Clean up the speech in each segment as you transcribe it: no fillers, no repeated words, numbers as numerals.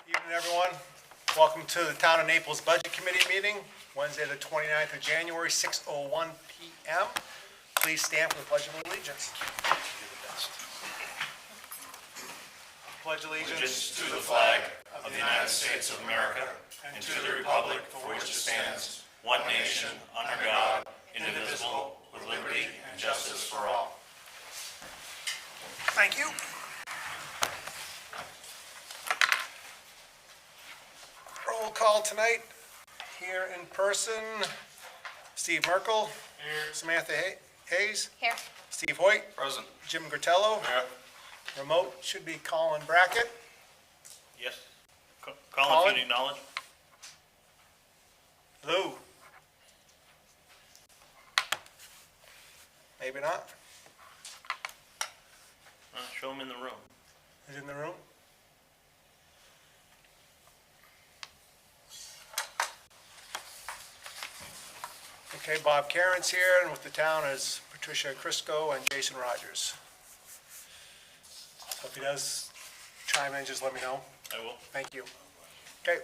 Evening, everyone. Welcome to the Town of Naples Budget Committee meeting, Wednesday, the 29th of January, 6:01 p.m. Please stand for the Pledge of Allegiance. Pledge allegiance To the flag of the United States of America and to the republic for which it stands, one nation, under God, indivisible, with liberty and justice for all. Thank you. Roll call tonight, here in person, Steve Merkel. Here. Samantha Hayes. Here. Steve Hoyt. Present. Jim Gratello. Here. Remote should be Colin Brackett. Yes. Colin? Colin, can you acknowledge? Lou. Maybe not. Show him in the room. He's in the room. Okay, Bob Karen's here, and with the town is Patricia Crisco and Jason Rogers. So if he does chime in, just let me know. I will. Thank you. Okay.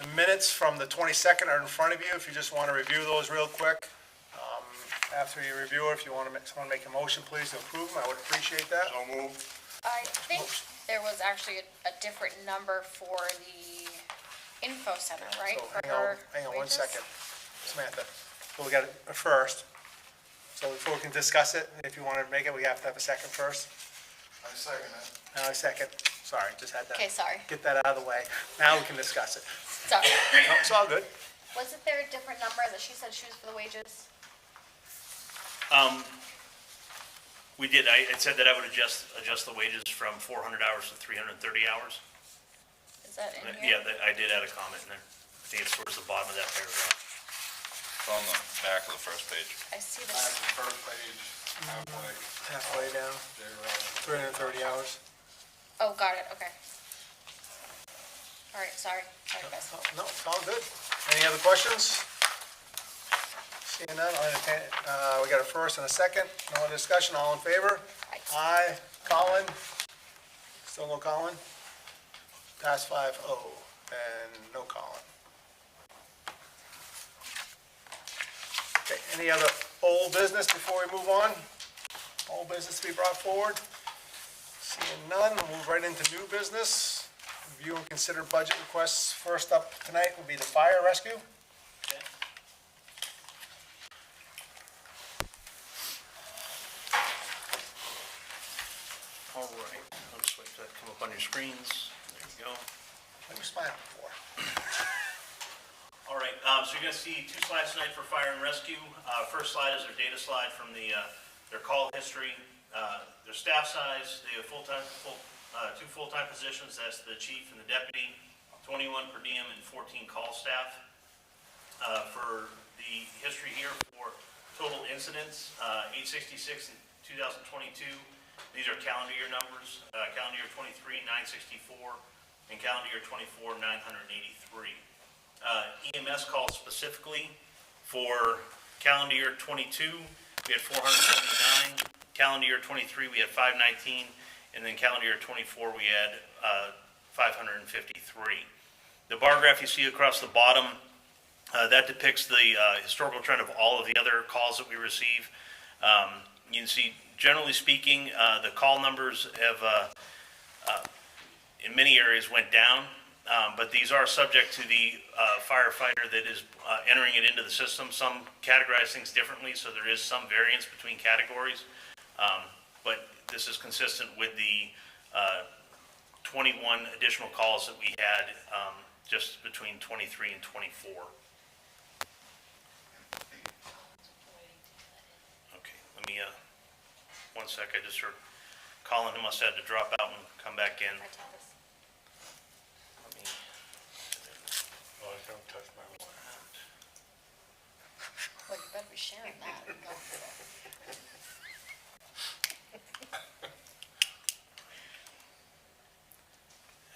The minutes from the 22nd are in front of you, if you just want to review those real quick. After you review it, if you want to someone make a motion, please, to approve them, I would appreciate that. So moved. I think there was actually a different number for the info center, right? So For hang on 1 wages? second, Samantha. So we got it first. So before we can discuss it, if you want to make it, we have to have a second first. I second it. Now, a second. Sorry, just had to Okay, sorry. get that out of the way. Now we can discuss it. Sorry. No, it's all good. Wasn't there a different number that she said she was for the wages? We did, I said that I would adjust the wages from 400 hours to 330 hours. Is that in here? Yeah, I did add a comment in there. I think it's towards the bottom of that paragraph. It's on the back of the first page. I see Back this. of the first page, halfway, Halfway down, there, 330 hours. Oh, got it, okay. All right, sorry. Sorry, guys. No, it's all good. Any other questions? Seeing none, I'll entertain it. We got a first and a second. No other discussion, all in favor? Aye. Aye. Colin? Still no Colin? Pass 5-0, and no Colin. Okay, any other old business before we move on? Old business to be brought forward? Seeing none, we'll move right into new business. Review and consider budget requests. First up tonight will be the fire rescue. Okay. All right, I'll just wait for that to come up on your screens. There you go. What were you smiling for? All right, so you're gonna see two slides tonight for fire and rescue. First slide is their data slide from their call history, their staff size. They have two full-time positions, that's the chief and the deputy, 21 per diem and 14 call staff. For the history here for total incidents, 866 in 2022. These are calendar year numbers, calendar year 23, 964, and calendar year 24, 983. EMS calls specifically for calendar year 22, we had 479, calendar year 23, we had 519, and then calendar year 24, we had 553. The bar graph you see across the bottom, that depicts the historical trend of all of the other calls that we receive. You can see, generally speaking, the call numbers have, in many areas, went down. But these are subject to the firefighter that is entering it into the system. Some categorize things differently, so there is some variance between categories. But this is consistent with the 21 additional calls that we had just between 23 and 24. Okay, let me, 1 sec, I just heard Colin, who must have had to drop out and come back in. Oh, don't touch my wire. Well, you better be sharing that. Go for it.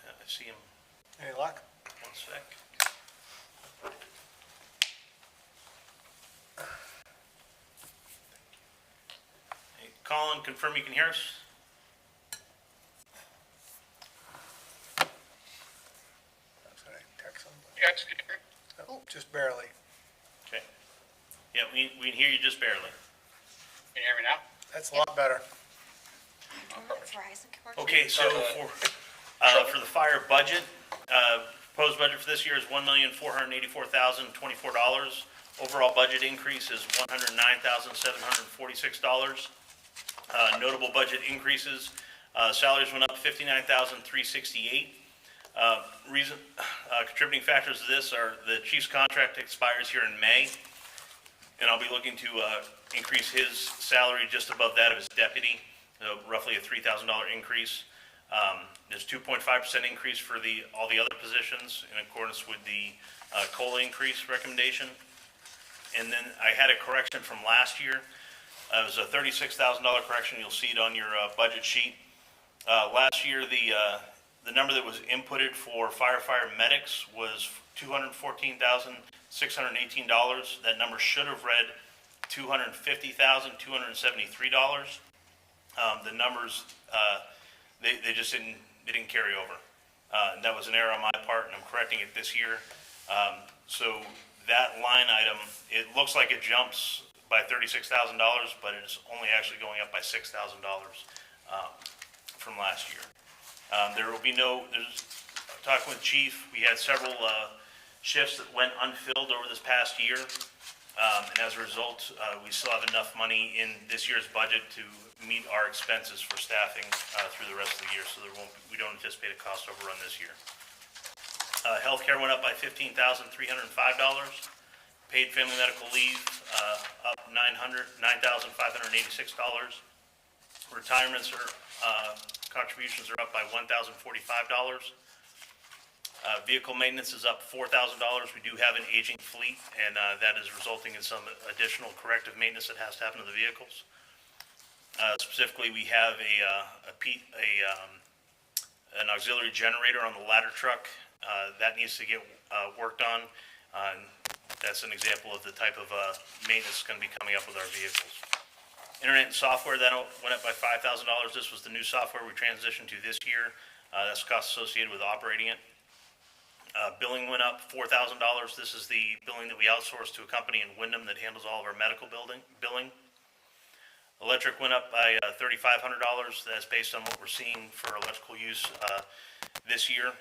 I see him. Any luck? 1 sec. Hey, Colin, confirm you can hear us? guys, can you hear me? Oh, just barely. Okay. Yeah, we can hear you just barely. Can you hear me now? That's a lot better. Verizon commercial. Okay, so for the fire budget, proposed budget for this year is $1,484,024. Overall budget increase is $109,746. Notable budget increases, salaries went up $59,368. Contributing factors to this are the chief's contract expires here in May, and I'll be looking to increase his salary just above that of his deputy, roughly a $3,000 increase. There's 2.5% increase for all the other positions in accordance with the COLA increase recommendation. And then I had a correction from last year. It was a $36,000 correction. You'll see it on your budget sheet. Last year, the number that was inputted for firefighter medics was $214,618. That number should have read $250,273. The numbers, they just didn't carry over. And that was an error on my part, and I'm correcting it this year. So that line item, it looks like it jumps by $36,000, but it's only actually going up by $6,000 from last year. There will be talking with Chief, we had several shifts that went unfilled over this past year. And as a result, we still have enough money in this year's budget to meet our expenses for staffing through the rest of the year, so we don't anticipate a cost overrun this year. Healthcare went up by $15,305. Paid family medical leave up $9,586. Retirements contributions are up by $1,045. Vehicle maintenance is up $4,000. We do have an aging fleet, and that is resulting in some additional corrective maintenance that has to happen to the vehicles. Specifically, we have an auxiliary generator on the ladder truck that needs to get worked on. That's an example of the type of maintenance that's going to be coming up with our vehicles. Internet and software, that went up by $5,000. This was the new software we transitioned to this year. That's cost associated with operating it. Billing went up $4,000. This is the billing that we outsource to a company in Wyndham that handles all of our medical billing. Electric went up by $3,500. That's based on what we're seeing for electrical use this year.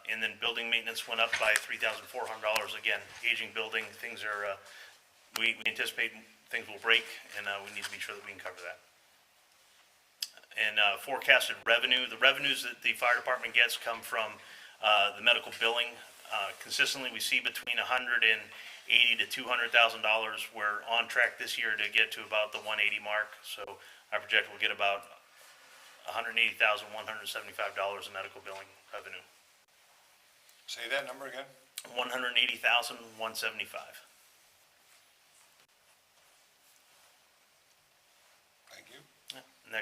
And then building maintenance went up by $3,400. Again, aging building, things are, we anticipate things will break, and we need to be sure that we can cover that. And forecasted revenue, the revenues that the fire department gets come from the medical billing. Consistently, we see between $180,000 to $200,000. We're on track this year to get to about the 180 mark. So I project we'll get about $180,175 in medical billing revenue. Say that number again? $180,175. Thank you. And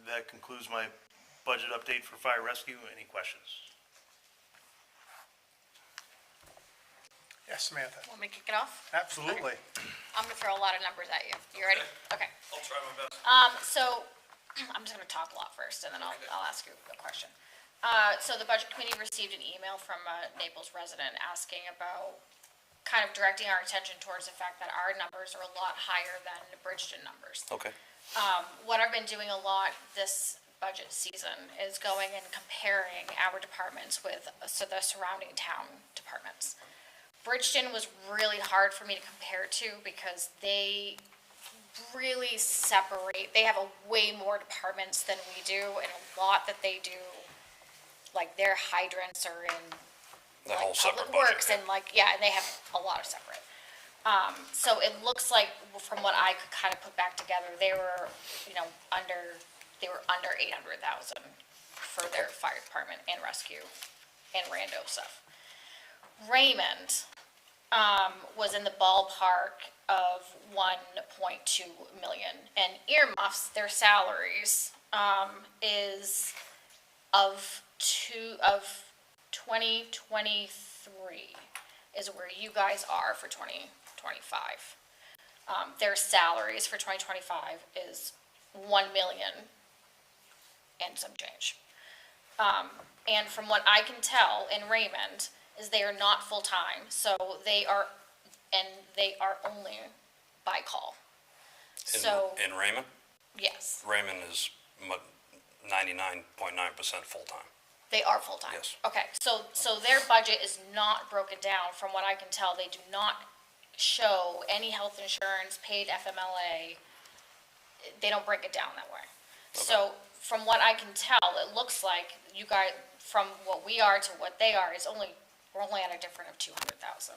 that concludes my budget update for fire rescue. Any questions? Yes, Samantha, Want me to kick it off? absolutely. I'm gonna throw a lot of numbers at you. You ready? Okay. I'll try my best. So I'm just gonna talk a lot first, and then I'll ask you a question. So the budget committee received an email from a Naples resident asking about kind of directing our attention towards the fact that our numbers are a lot higher than the Bridgeton numbers. Okay. What I've been doing a lot this budget season is going and comparing our departments with the surrounding town departments. Bridgeton was really hard for me to compare to because they really separate. They have a way more departments than we do, and a lot that they do, like their hydrants are in The like whole separate Public Works budget, and and they have a lot of separate. So it looks like from what I could kind of put back together, they were, under 800,000 for their fire department and rescue and rando stuff. Raymond, was in the ballpark of 1.2 million, and earmuffs, their salaries, is of 2023 is where you guys are for 2025. Their salaries for 2025 is 1 million and some change. And from what I can tell in Raymond, is they are not full-time, so they are only by call. So, In Raymond, yes, Raymond is 99.9% full-time. they are full-time. Yes. Okay, so their budget is not broken down, from what I can tell, they do not show any health insurance, paid FMLA, they don't break it down that way. So, from what I can tell, it looks like you guys, from what we are to what they are, we're only at a difference of 200,000.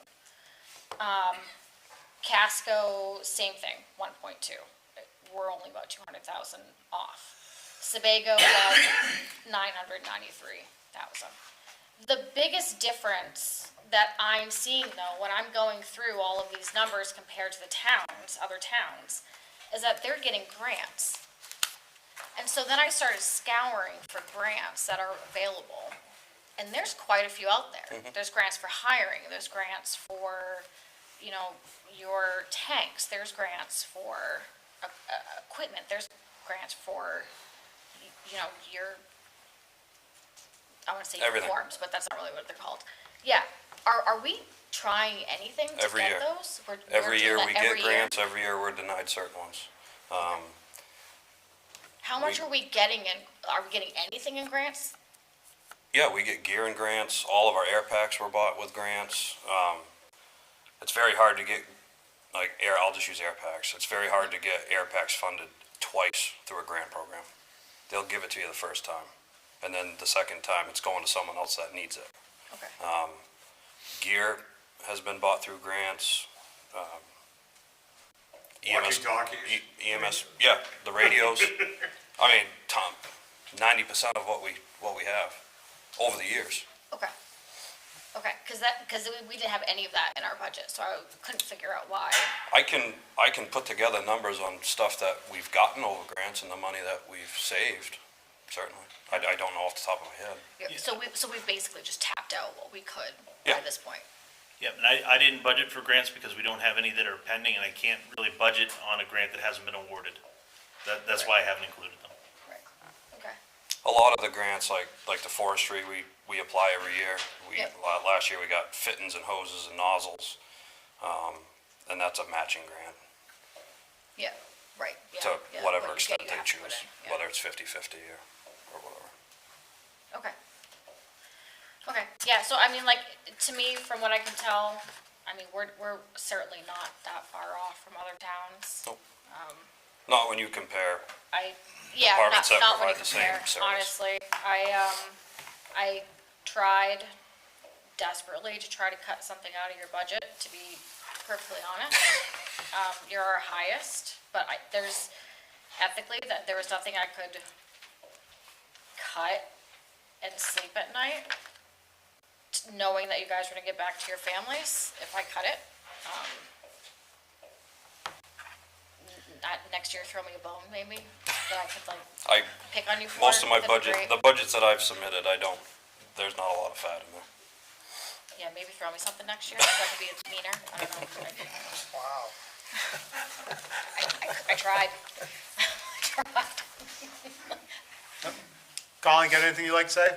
Casco, same thing, 1.2. We're only about 200,000 off. Sebago, about 993,000. The biggest difference that I'm seeing though, when I'm going through all of these numbers compared to the towns, other towns, is that they're getting grants. And so then I started scouring for grants that are available. And there's quite a few out there. There's grants for hiring, there's grants for, you know, your tanks, there's grants for equipment, there's grants for, you know, your, I want to say Everything. uniforms, but that's not really what they're called. Yeah, are we trying anything to Every get year. those? We're Every doing year that we every get year? grants, every year we're denied certain ones. How much are we getting are we getting anything in grants? Yeah, we get gear and grants. All of our air packs were bought with grants. It's very hard to get, I'll just use air packs. It's very hard to get air packs funded twice through a grant program. They'll give it to you the first time, and then the second time it's going to someone else that needs it. Okay. Gear has been bought through grants. EMS, Walkie-talkies. EMS, yeah, the radios. I mean, Tom, 90% of what we have over the years. Okay. Okay, because we didn't have any of that in our budget, so I couldn't figure out why. I can put together numbers on stuff that we've gotten over grants and the money that we've saved, certainly. I don't know off the top of my head. Yeah, so we've basically just tapped out what we could Yeah. by this point. Yep, and I didn't budget for grants because we don't have any that are pending, and I can't really budget on a grant that hasn't been awarded. That's why I haven't included them. Right. Okay. A lot of the grants, like the forestry, we apply every year. Yep. Last year we got fittings and hoses and nozzles, and that's a matching grant Yeah. Right. Yeah. to yeah, whatever what you extent get, you they have to put choose, in, yeah. whether it's 50-50 or whatever. Okay. Okay. Yeah. So I mean, like, to me, from what I can tell, I mean, we're certainly not that far off from other towns. Nope. Not when you compare. Yeah, not, Departments that not when you provide the same compare, service. honestly. I tried desperately to try to cut something out of your budget, to be perfectly honest. You're our highest, but there's ethically that there was nothing I could cut and sleep at night, knowing that you guys were gonna get back to your families if I cut it. Next year, throw me a bone, maybe, that I could I pick on you for. Most of my that'd be budget, great. the budgets that I've submitted, there's not a lot of fat in there. Yeah, maybe throw me something next year, so I could be meaner, I don't know. Wow. I tried. Colin, got anything you'd like to say?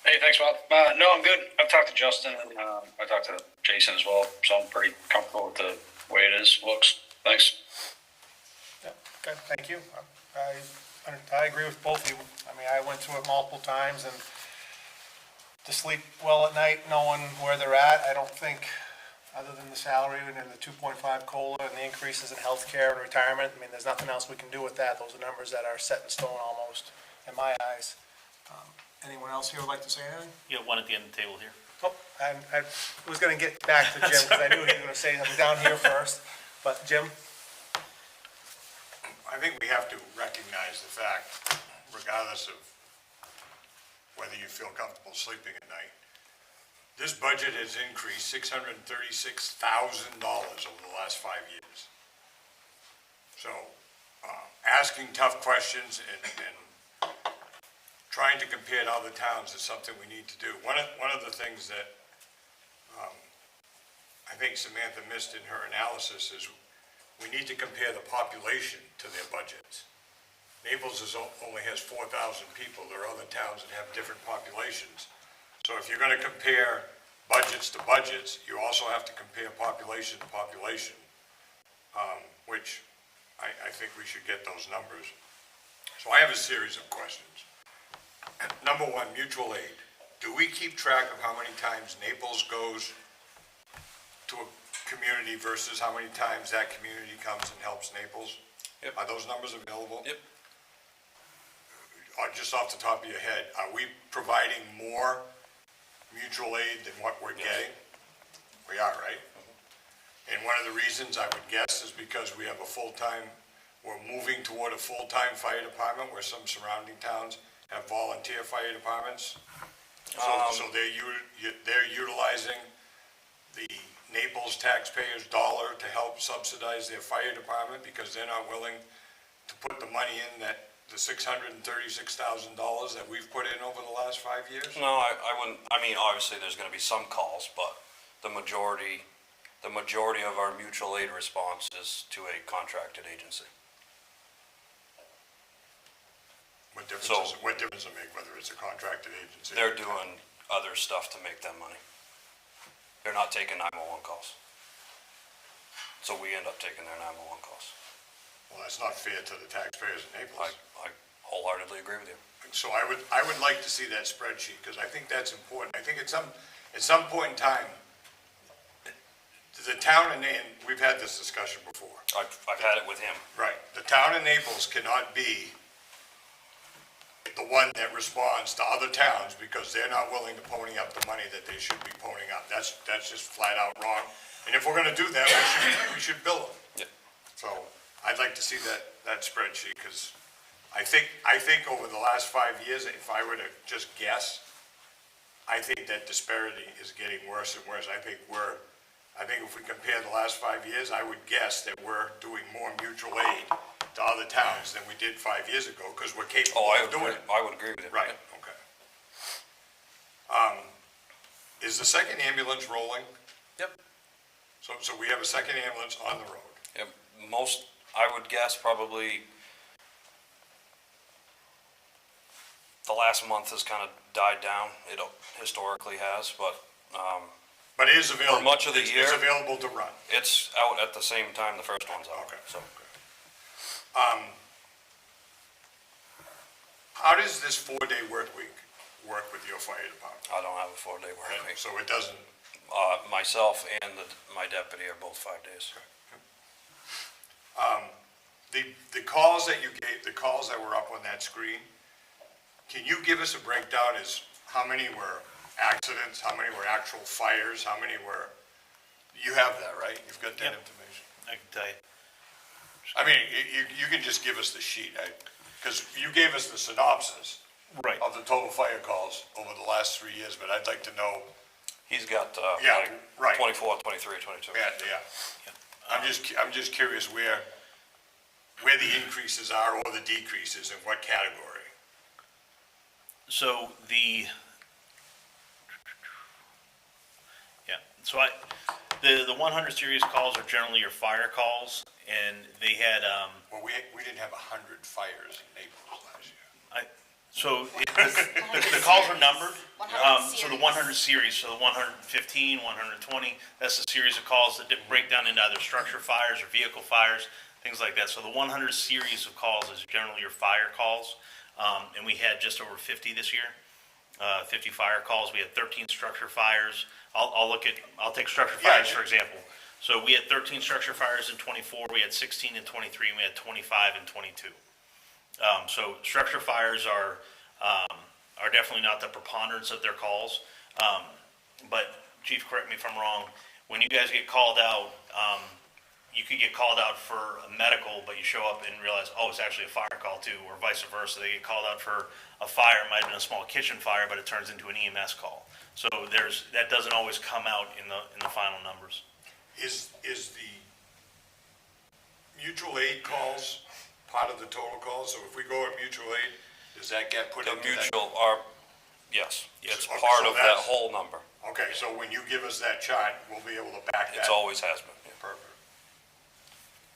Hey, thanks, Bob. No, I'm good. I've talked to Justin and I talked to Jason as well, so I'm pretty comfortable with the way it is, looks. Thanks. Yeah, okay, thank you. I agree with both of you. I mean, I went through it multiple times, and to sleep well at night knowing where they're at, I don't think, other than the salary and then the 2.5 COLA and the increases in healthcare and retirement, I mean, there's nothing else we can do with that. Those are numbers that are set in stone almost, in my eyes. Anyone else here would like to say anything? You have one at the end of the table here. Oh, I was gonna get back to Jim, because I knew he was gonna say something down here first, but Jim? I think we have to recognize the fact, regardless of whether you feel comfortable sleeping at night, this budget has increased $636,000 over the last 5 years. So, asking tough questions and trying to compare to other towns is something we need to do. One of the things that I think Samantha missed in her analysis is we need to compare the population to their budgets. Naples only has 4,000 people. There are other towns that have different populations. So if you're gonna compare budgets to budgets, you also have to compare population to population, which I think we should get those numbers. So I have a series of questions. Number one, mutual aid. Do we keep track of how many times Naples goes to a community versus how many times that community comes and helps Naples? Yep. Are those numbers available? Yep. Just off the top of your head, are we providing more mutual aid than what we're Yes. getting? We are, right? And one of the reasons I would guess is because we have a full-time, we're moving toward a full-time fire department where some surrounding towns have volunteer fire departments. So they're utilizing the Naples taxpayers' dollar to help subsidize their fire department because they're not willing to put the money in that, the $636,000 that we've put in over the last 5 years? No, I wouldn't, I mean, obviously, there's gonna be some calls, but the majority of our mutual aid response is to a contracted agency. What difference So- does it make whether it's a contracted agency? They're doing other stuff to make that money. They're not taking 911 calls. So we end up taking their 911 calls. Well, that's not fair to the taxpayers in Naples. I wholeheartedly agree with you. So I would like to see that spreadsheet, because I think that's important. I think at some point in time, the town and we've had this discussion before. I've had it with him. Right. The town of Naples cannot be the one that responds to other towns because they're not willing to pony up the money that they should be ponying up. That's just flat out wrong. And if we're gonna do that, we should bill them. Yep. So I'd like to see that spreadsheet, because I think over the last 5 years, if I were to just guess, I think that disparity is getting worse and worse. I think if we compare the last 5 years, I would guess that we're doing more mutual aid to other towns than we did 5 years ago, because we're capable Oh, of doing it. I would agree with you. Right, okay. Is the second ambulance rolling? Yep. So we have a second ambulance on the road. Yep. Most, I would guess probably the last month has kind of died down. It historically has, but, But it is available. much of the It's year- available to run. it's out at the same time the first one's out. Okay. So, How does this 4-day work week work with your fire department? I don't have a 4-day work week. So it doesn't, Myself and my deputy are both 5 days. the calls that you gave, the calls that were up on that screen, can you give us a breakdown as how many were accidents, how many were actual fires, how many were, you have that, right? You've got that Yep. information? I can tell you. I mean, you can just give us the sheet, because you gave us the synopsis Right. of the total fire calls over the last 3 years, but I'd like to know, He's got, Yeah, like right. 24, 23, 22. yeah. I'm just curious where the increases are or the decreases, in what category? So the the 100 series calls are generally your fire calls, and they had Well, we didn't have 100 fires in Naples last year. the calls are numbered. 100 So the series. 100 series, so the 115, 120, that's the series of calls that break down into either structure fires or vehicle fires, things like that. So the 100 series of calls is generally your fire calls, and we had just over 50 this year. 50 fire calls. We had 13 structure fires. I'll take structure Yeah, fires yeah. for example. So we had 13 structure fires in 24, we had 16 in 23, and we had 25 in 22. So structure fires are definitely not the preponderance of their calls. But Chief, correct me if I'm wrong, when you guys get called out, you could get called out for a medical, but you show up and realize, oh, it's actually a fire call too, or vice versa. They get called out for a fire, it might have been a small kitchen fire, but it turns into an EMS call. So that doesn't always come out in the final numbers. Is the mutual aid calls part of the total calls? So if we go at mutual aid, does that get put The into that? mutual are, yes, it's Okay, part so of that that's- whole number. Okay, so when you give us that chart, we'll be able to back that. It's always has been. Yeah. Perfect.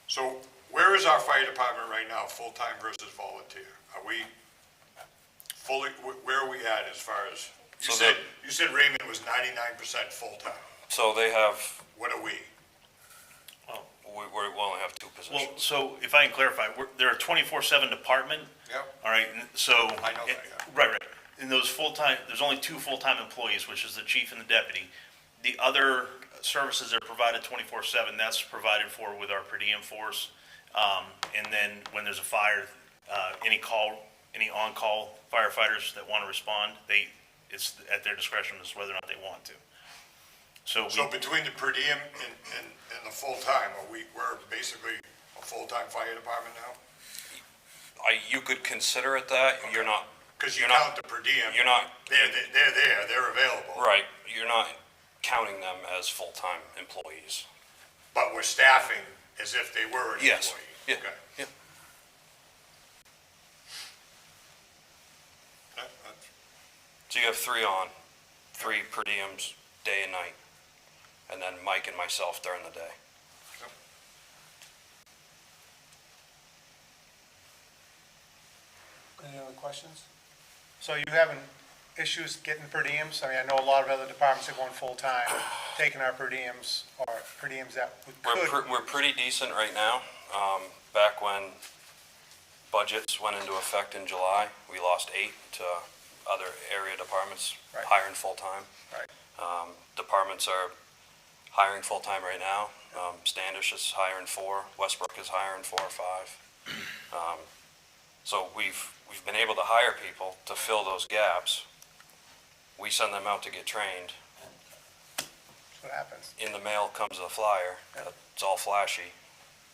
So Where is our fire department right now, full-time versus volunteer? Are we fully, where are we at as far as, you said Raymond was 99% full-time. So they have, What are we? we only have two Well, positions. so if I can clarify, they're a 24/7 department. Yep. All right, and so. I know that, yeah. Right. In those full-time, there's only two full-time employees, which is the chief and the deputy. The other services that are provided 24/7, that's provided for with our per diem force. And then when there's a fire, any on-call firefighters that want to respond, it's at their discretion as to whether or not they want to. So So between the per diem and the full-time, we're basically a full-time fire department now? You could consider it that, you're not. Because you You're not- count the per diem. You're not, They're there, they're available. right, you're not counting them as full-time employees. But we're staffing as if they were an employee. Yes, yeah, Okay. yeah. That's- So you have three per diems, day and night, and then Mike and myself during the day. Any other questions? So you having issues getting per diems? I mean, I know a lot of other departments are going full-time, taking our per diems, or per diems that we could. We're pretty decent right now. Back when budgets went into effect in July, we lost 8 to other area departments Right. hiring full-time. Right. Departments are hiring full-time right now. Standish is hiring 4, Westbrook is hiring 4 or 5. So we've been able to hire people to fill those gaps. We send them out to get trained. That's what happens. In the mail comes a flyer, Yeah. it's all flashy,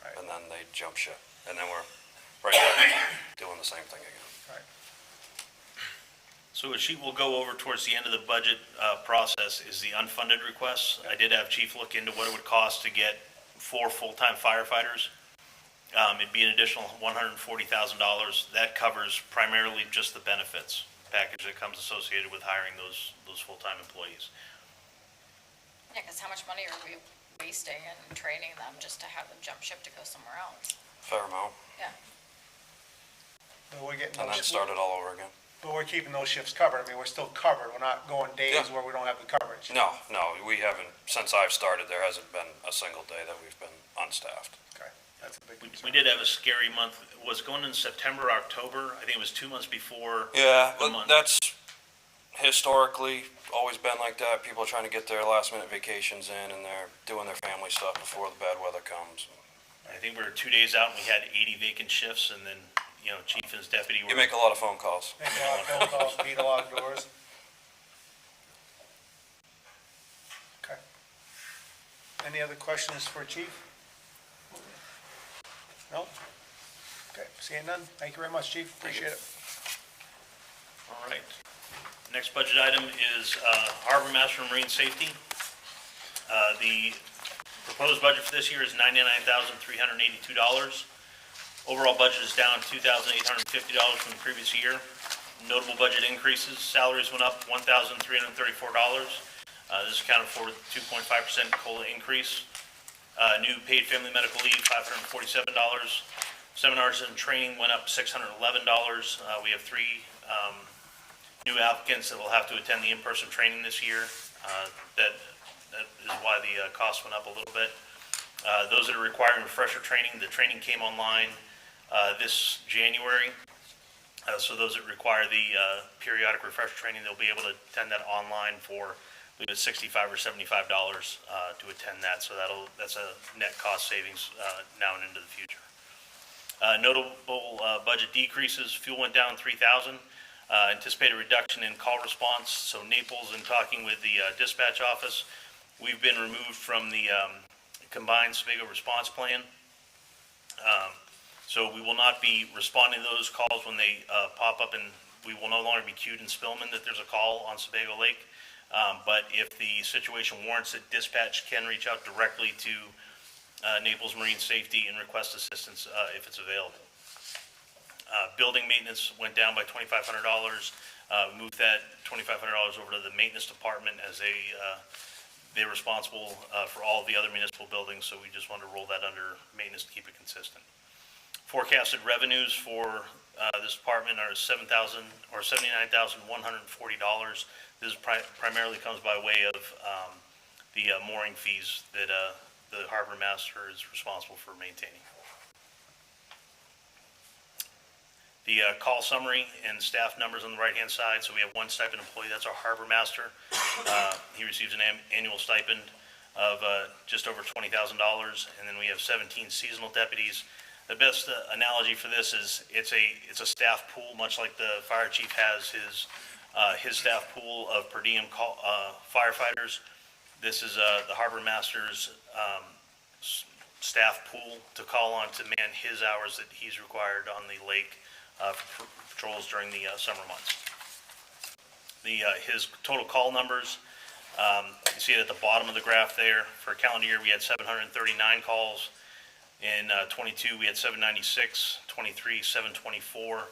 Right. and then they jump ship. And then we're right back doing the same thing again. Right. a sheet we'll go over towards the end of the budget process is the unfunded requests. I did have Chief look into what it would cost to get 4 full-time firefighters. It'd be an additional $140,000. That covers primarily just the benefits package that comes associated with hiring those full-time employees. Yeah, because how much money are we wasting and training them just to have them jump ship to go somewhere else? Fair amount, Yeah. But we're getting and then those, start it all over again. but we're keeping those shifts covered. I mean, we're still covered. We're not going days Yeah. where we don't have the coverage. No, we haven't, since I've started, there hasn't been a single day that we've been unstaffed. Okay, that's a big We concern. did have a scary month. Was it going in September, October? I think it was 2 months before. Yeah, the but month. that's historically always been like that. People are trying to get their last minute vacations in and they're doing their family stuff before the bad weather comes. I think we were 2 days out and we had 80 vacant shifts, and then, Chief and his deputy You were. make a lot of phone calls. Make a lot of phone calls, beat a lot of doors. Okay. Any other questions for Chief? No? Okay, seeing none. Thank you very much, Chief. Appreciate it. All right. Next budget item is Harbor Master Marine Safety. The proposed budget for this year is $99,382. Overall budget is down $2,850 from the previous year. Notable budget increases: salaries went up $1,334. This accounted for 2.5% COLA increase. New paid family medical leave, $547. Seminars and training went up $611. We have 3 new applicants that will have to attend the in-person training this year. That is why the cost went up a little bit. Those that are requiring refresher training, the training came online this January. So those that require the periodic refresher training, they'll be able to attend that online for, I believe it's $65 or $75 to attend that. So that's a net cost savings now and into the future. Notable budget decreases: fuel went down $3,000. Anticipated reduction in call response. So Naples, in talking with the dispatch office, we've been removed from the combined Sebago response plan. So we will not be responding to those calls when they pop up, and we will no longer be queued in Spillman that there's a call on Sebago Lake. But if the situation warrants it, dispatch can reach out directly to Naples Marine Safety and request assistance if it's available. Building maintenance went down by $2,500. Moved that $2,500 over to the maintenance department as they're responsible for all of the other municipal buildings, so we just wanted to roll that under maintenance to keep it consistent. Forecasted revenues for this department are $79,140. This primarily comes by way of the mooring fees that the harbor master is responsible for maintaining. The call summary and staff numbers on the right-hand side. So we have one stipend employee, that's our harbor master. He receives an annual stipend of just over $20,000, and then we have 17 seasonal deputies. The best analogy for this is it's a staff pool, much like the fire chief has his staff pool of per diem firefighters. This is the harbor master's staff pool to call on to man his hours that he's required on the lake for patrols during the summer months. His total call numbers, you see it at the bottom of the graph there. For a calendar year, we had 739 calls. In 22, we had 796, 23, 724,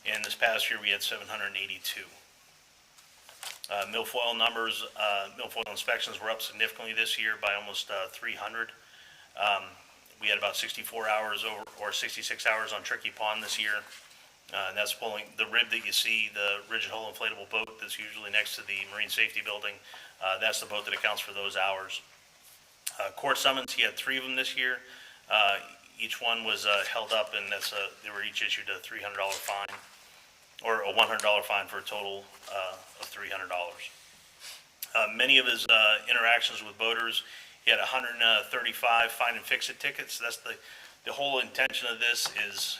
and this past year we had 782. Milfoil numbers, milfoil inspections were up significantly this year by almost 300. We had about 64 hours or 66 hours on Tricky Pond this year. And that's pulling the rib that you see, the rigid hull inflatable boat that's usually next to the Marine Safety Building. That's the boat that accounts for those hours. Court summons, he had 3 of them this year. Each one was held up, and they were each issued a $300 fine, or a $100 fine for a total of $300. Many of his interactions with boaters, he had 135 find and fix it tickets. That's the whole intention of this is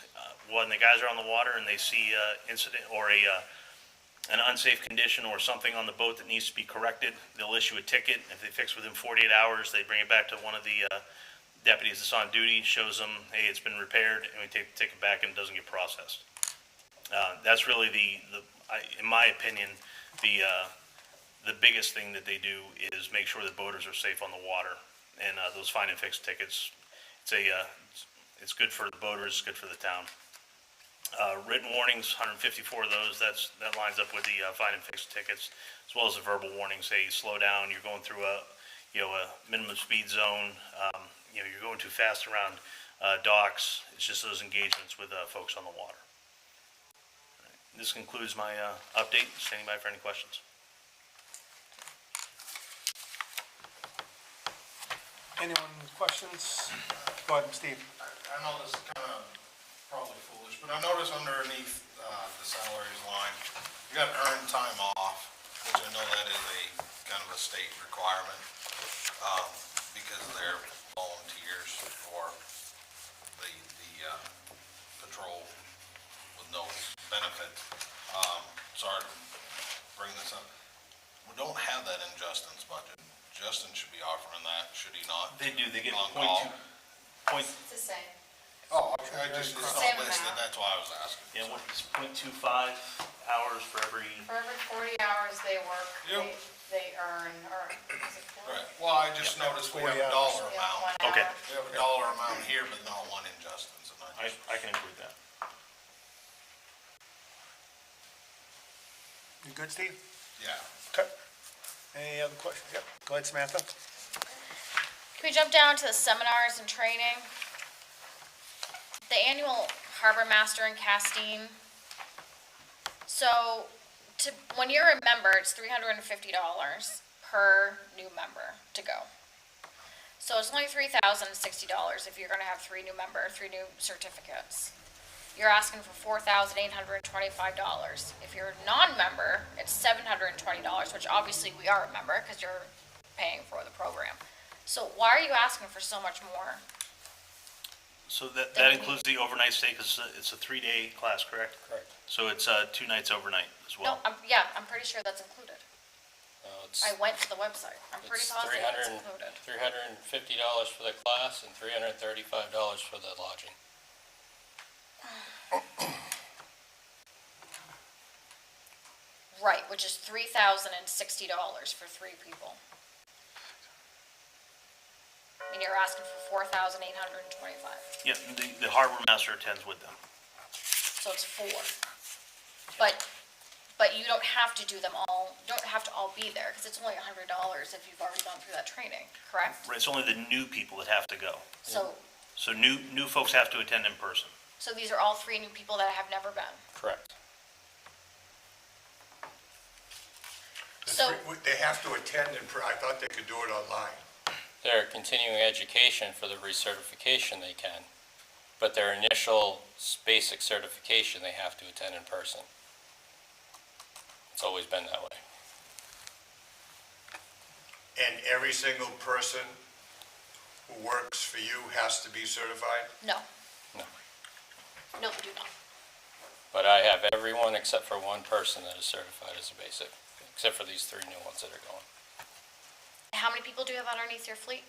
when the guys are on the water and they see incident or an unsafe condition or something on the boat that needs to be corrected, they'll issue a ticket. If they fix within 48 hours, they bring it back to one of the deputies that's on duty, shows them, hey, it's been repaired, and we take the ticket back and it doesn't get processed. That's really in my opinion, the biggest thing that they do is make sure that boaters are safe on the water. And those find and fix tickets, it's good for the boaters, it's good for the town. Written warnings, 154 of those, that lines up with the find and fix tickets, as well as the verbal warnings, say, slow down, you're going through a minimum speed zone, you're going too fast around docks. It's just those engagements with folks on the water. This concludes my update. Standing by for any questions. Anyone with questions? Go ahead, Steve. I know this is kind of probably foolish, but I noticed underneath the salaries line, you got earned time off, which I know that is a kind of a state requirement, because they're volunteers for the patrol with no benefit. Sorry to bring this up. We don't have that in Justin's budget. Justin should be offering that, should he not? They do. They get On point call? two. Point. It's the same. Oh, okay, it's not Same listed, amount. that's why I was asking. Yeah, what is 0.25 hours for every. For every 40 hours they work, Yep. they earn, or is it 40? Right, well, I just noticed we have 40 a hours. dollar Yeah, amount. 1 Okay. hour. We have a dollar amount here, but not one in Justin's, and I can include that. You good, Steve? yeah. Okay. Any other questions? Yep. Go ahead, Samantha. Can we jump down to the seminars and training? The annual harbor master in Castine. So, when you're a member, it's $350 per new member to go. So it's only $3,060 if you're gonna have 3 new certificates. You're asking for $4,825. If you're a non-member, it's $720, which obviously we are a member because you're paying for the program. So why are you asking for so much more? So that includes the overnight stay, because it's a 3-day class, correct? Correct. So it's 2 nights overnight as well. No, I'm pretty sure that's included. I went to the website. I'm pretty It's positive it's included. $350 for the class and $335 for the lodging. Right, which is $3,060 for 3 people. And you're asking for $4,825, Yeah, the harbor master attends with them. so it's 4. But you don't have to do them all, you don't have to all be there, because it's only $100 if you've already gone through that training, correct? Right, it's only the new people that have to go. So, So new folks have to attend in person. So these are all three new people that have never been. Correct. So, They have to attend I thought they could do it online. Their continuing education for the recertification they can, but their initial basic certification they have to attend in person. It's always been that way. And every single person who works for you has to be certified? no. No. No, we do not. But I have everyone except for one person that is certified as a basic, except for these three new ones that are going. How many people do you have underneath your fleet?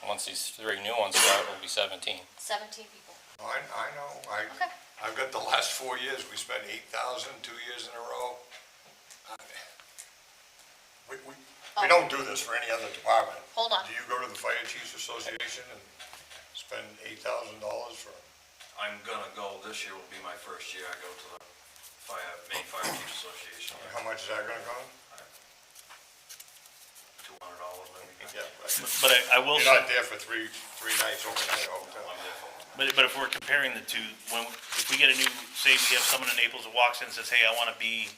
Once these three new ones start, it'll be 17. 17 people. I know, Okay. I've got the last 4 years, we spent 8,000, 2 years in a row. We don't do this for any other department. Hold on. Do you go to the Fire Chiefs Association and spend $8,000 for? I'm gonna go, this year will be my first year, I go to the Maine Fire Chiefs Association. How much is that gonna cost? $200 maybe. Yeah, right. But I will You're say, not there for three nights overnight at a hotel. I'm there for but if we're comparing the two, if we get a new, say we have someone in Naples that walks in and says, hey, I wanna be,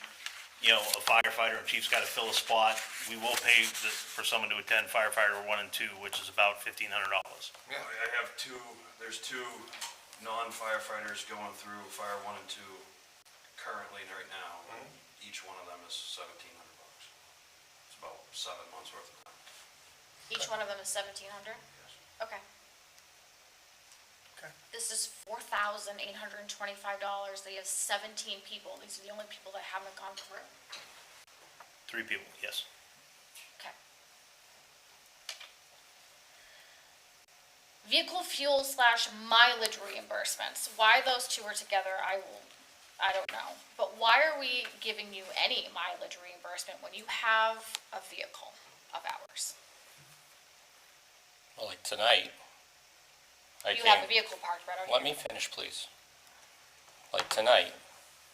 a firefighter, and chief's gotta fill a spot, we will pay for someone to attend firefighter 1 and 2, which is about $1,500. Yeah, I have there's two non-firefighters going through Fire 1 and 2 currently right now. Each one of them is $1,700. It's about 7 months worth of time. Each one of them is 1,700? Yes. Okay. Okay. This is $4,825. They have 17 people. These are the only people that haven't gone through. 3 people, yes. Okay. Vehicle fuel / mileage reimbursements. Why those two are together, I don't know. But why are we giving you any mileage reimbursement when you have a vehicle of ours? Well, like tonight, You have a vehicle parked right out Let here. me finish, please. Like tonight,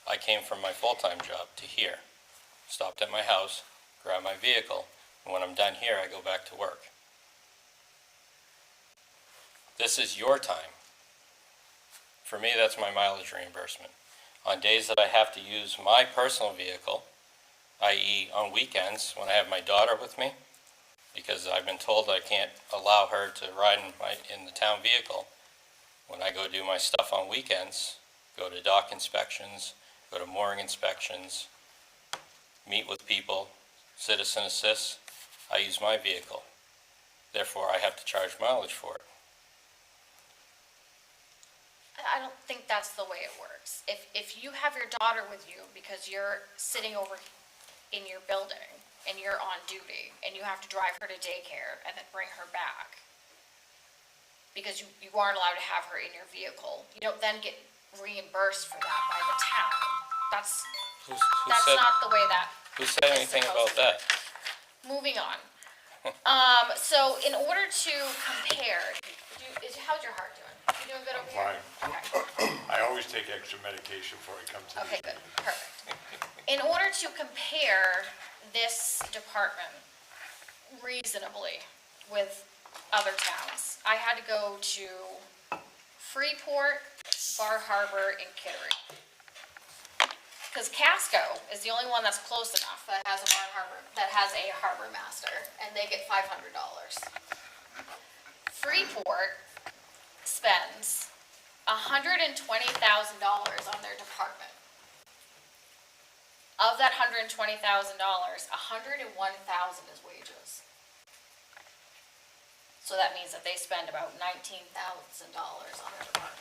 I came from my full-time job to here, stopped at my house, grabbed my vehicle, and when I'm done here, I go back to work. This is your time. For me, that's my mileage reimbursement. On days that I have to use my personal vehicle, i.e. on weekends when I have my daughter with me, because I've been told I can't allow her to ride in the town vehicle. When I go do my stuff on weekends, go to dock inspections, go to mooring inspections, meet with people, citizen assist, I use my vehicle. Therefore, I have to charge mileage for it. I don't think that's the way it works. If you have your daughter with you because you're sitting over in your building and you're on duty and you have to drive her to daycare and then bring her back because you aren't allowed to have her in your vehicle, you don't then get reimbursed for that by the town. That's not the way that. Who said anything about that? Moving on. So in order to compare, how's your heart doing? You doing good over here? Fine. Okay. I always take extra medication before I come to these Okay, good, meetings. perfect. In order to compare this department reasonably with other towns, I had to go to Freeport, Bar Harbor, and Kittery. Because Casco is the only one that's close enough that has a harbor master, and they get $500. Freeport spends $120,000 on their department. Of that $120,000, $101,000 is wages. So that means that they spend about $19,000 on their department.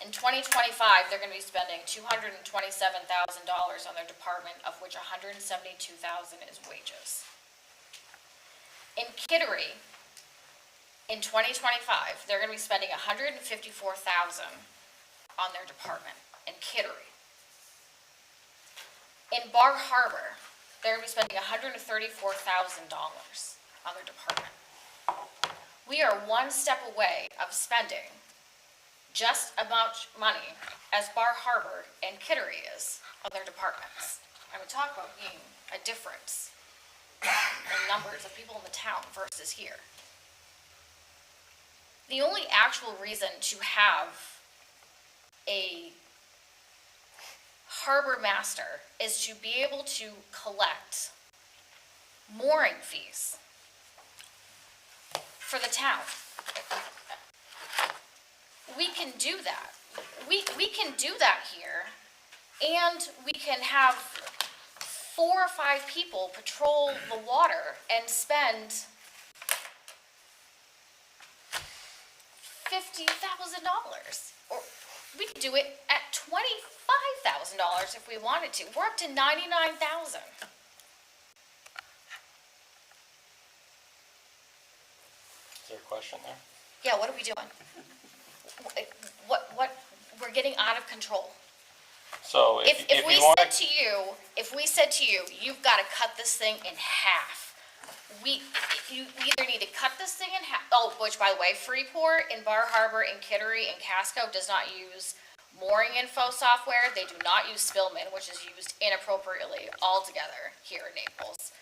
In 2025, they're gonna be spending $227,000 on their department, of which $172,000 is wages. In Kittery, in 2025, they're gonna be spending $154,000 on their department in Kittery. In Bar Harbor, they're gonna be spending $134,000 on their department. We are one step away of spending just as much money as Bar Harbor and Kittery is on their departments. I would talk about being a difference in numbers of people in the town versus here. the only actual reason to have a harbor master is to be able to collect mooring fees for the town. We can do that. We can do that here, and we can have 4 or 5 people patrol the water and spend $50,000. Or we could do it at $25,000 if we wanted to. We're up to $99,000. Is there a question there? Yeah, what are we doing? We're getting out of control. So If if we you want, said to you, you've got to cut this thing in half. You either need to cut this thing in half. Oh, which by the way, Freeport and Bar Harbor and Kittery and Casco does not use mooring info software. They do not use Spillman, which is used inappropriately altogether here in Naples.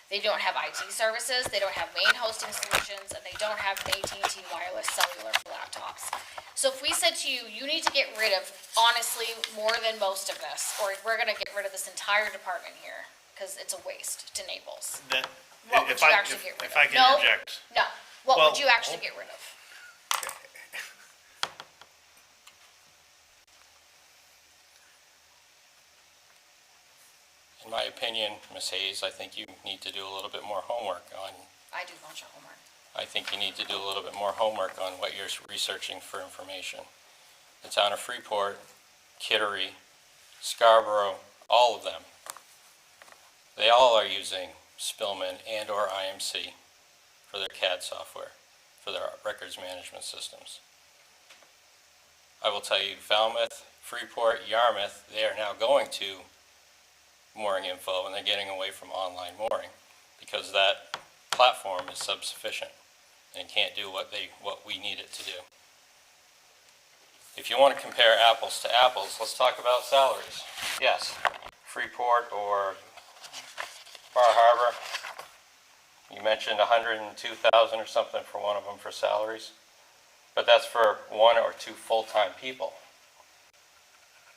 They don't have IT services, they don't have Maine hosting solutions, and they don't have AT&T wireless cellular for laptops. So if we said to you, you need to get rid of, honestly, more than most of this, or we're gonna get rid of this entire department here, because it's a waste to Naples. Then, What would if you I, actually get rid of? if I can No? interject. No, what would Well, you actually get rid of? in my opinion, Ms. Hayes, I think you need to do a little bit more homework on, I do a bunch of homework. I think you need to do a little bit more homework on what you're researching for information. The town of Freeport, Kittery, Scarborough, all of them, they all are using Spillman and/or IMC for their CAD software, for their records management systems. I will tell you, Falmouth, Freeport, Yarmouth, they are now going to mooring info, and they're getting away from online mooring because that platform is sub-sufficient and can't do what we need it to do. If you want to compare apples to apples, let's talk about salaries. Yes, Freeport or Bar Harbor, you mentioned 102,000 or something for one of them for salaries, but that's for 1 or 2 full-time people.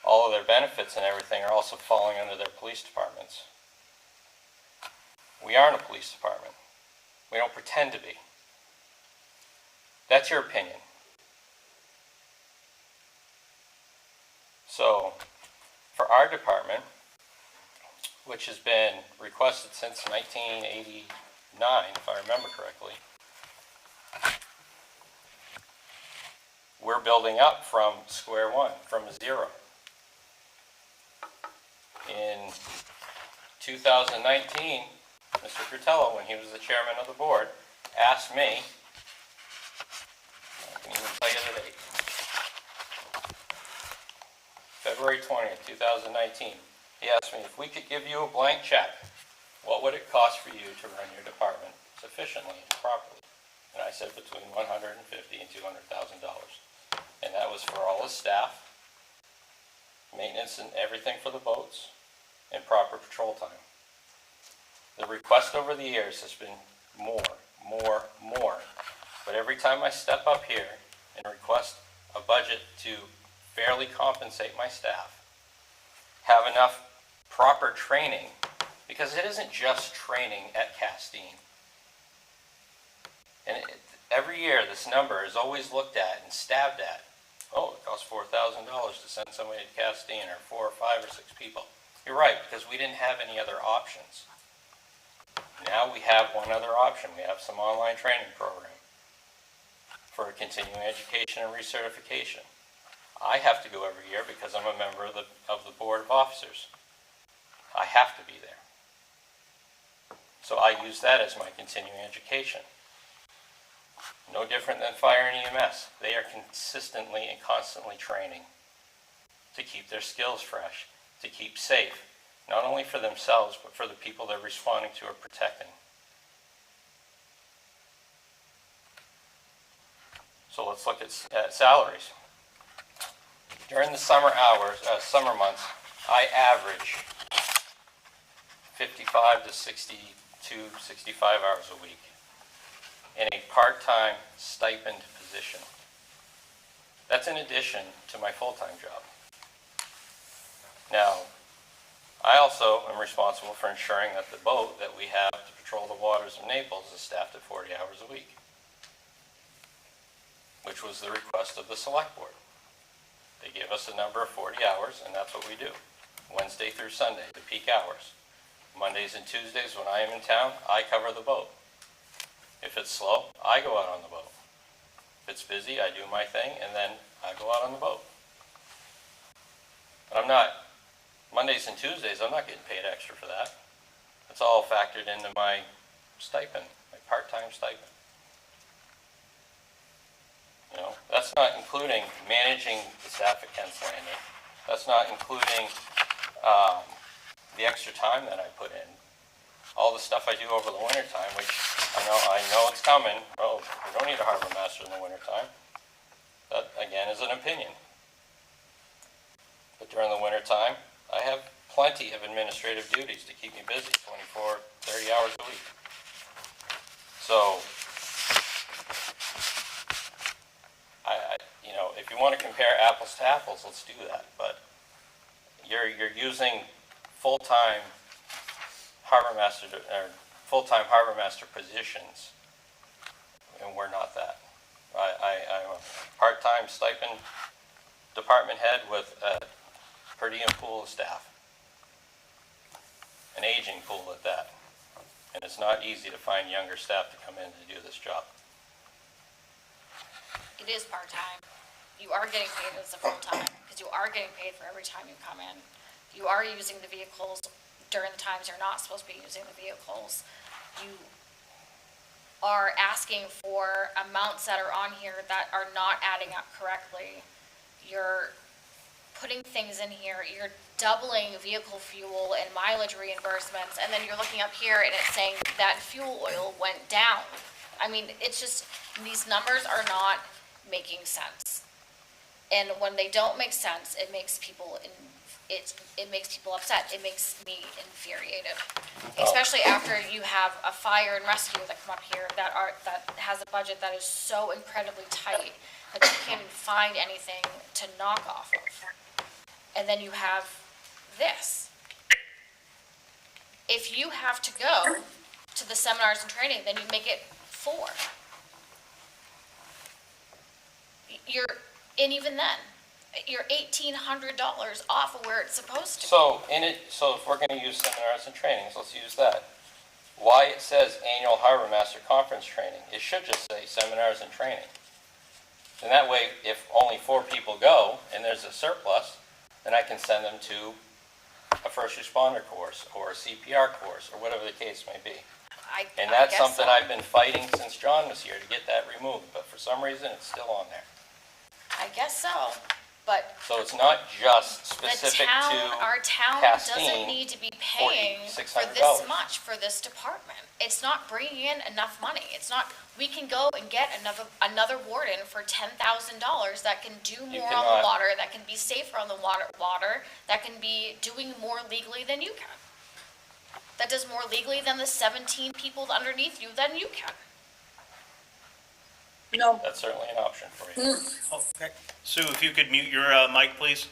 All of their benefits and everything are also falling under their police departments. We aren't a police department. We don't pretend to be. That's your opinion. So, for our department, which has been requested since 1989, if I remember correctly, we're building up from square one, from 0. In 2019, Mr. Fratello, when he was the chairman of the board, asked me, I can even tell you the date, February 20th, 2019, he asked me if we could give you a blank check, what would it cost for you to run your department sufficiently and properly? And I said between $150,000 and $200,000. And that was for all the staff, maintenance and everything for the boats, and proper patrol time. The request over the years has been more. But every time I step up here and request a budget to fairly compensate my staff, have enough proper training, because it isn't just training at Castine. And every year this number is always looked at and stabbed at. Oh, it costs $4,000 to send somebody to Castine, or 4 or 5 or 6 people. You're right, because we didn't have any other options. Now we have one other option. We have some online training program for continuing education and recertification. I have to go every year because I'm a member of the board of officers. I have to be there. So I use that as my continuing education. No different than fire and EMS. They are consistently and constantly training to keep their skills fresh, to keep safe, not only for themselves, but for the people they're responding to or protecting. So let's look at salaries. During the summer months, I average 55 to 62, 65 hours a week in a part-time stipend position. position. That's in addition to my full-time job. Now, I also am responsible for ensuring that the boat that we have to patrol the waters of Naples is staffed at 40 hours a week, which was the request of the select board. They gave us a number of 40 hours, and that's what we do. Wednesday through Sunday, the peak hours. Mondays and Tuesdays, when I am in town, I cover the boat. If it's slow, I go out on the boat. If it's busy, I do my thing, and then I go out on the boat. But I'm not, Mondays and Tuesdays, I'm not getting paid extra for that. It's all factored into my stipend, my part-time stipend. You know, that's not including managing the staff at Kent's Landing. That's not including the extra time that I put in. All the stuff I do over the winter time, which I know it's coming. Oh, we don't need a harbor master in the winter time. That, again, is an opinion. But during the winter time, I have plenty of administrative duties to keep me busy 24, 30 hours a week. So, if you want to compare apples to apples, let's do that. But you're using full-time harbor master or full-time harbor master positions, and we're not that. I'm a part-time stipend department head with a per diem pool of staff, an aging pool at that, and it's not easy to find younger staff to come in to do this job. It is part-time. You are getting paid as a full-time, because you are getting paid for every time you come in. You are using the vehicles during the times you're not supposed to be using the vehicles. You are asking for amounts that are on here that are not adding up correctly. You're putting things in here, you're doubling vehicle fuel and mileage reimbursements, and then you're looking up here and it's saying that fuel oil went down. I mean, it's just, these numbers are not making sense. And when they don't make sense, it makes people it makes people upset. It makes me infuriated, especially after you have a fire and rescue that come up here that has a budget that is so incredibly tight that you can't even find anything to knock off of. And then you have this. If you have to go to the seminars and training, then you make it 4. And even then, you're $1,800 off of where it's supposed to be. So if we're going to use seminars and trainings, let's use that. Why it says annual harbor master conference training, it should just say seminars and training. And that way, if only 4 people go and there's a surplus, then I can send them to a first responder course or a CPR course or whatever the case may be. And that's something I've been fighting since John was here to get that removed, but for some reason it's still on there. I guess so, but So it's not just the specific town, to our town Castine, doesn't need to be paying for $4,600. this much for this department. It's not bringing in enough money. It's not, we can go and get another warden for $10,000 that can do more on cannot. the water, that can be safer on the water, that can be doing more legally than you can. That does more legally than the 17 people underneath you than you can. No. That's certainly an option for you. Okay, Sue, if you could mute your mic, please.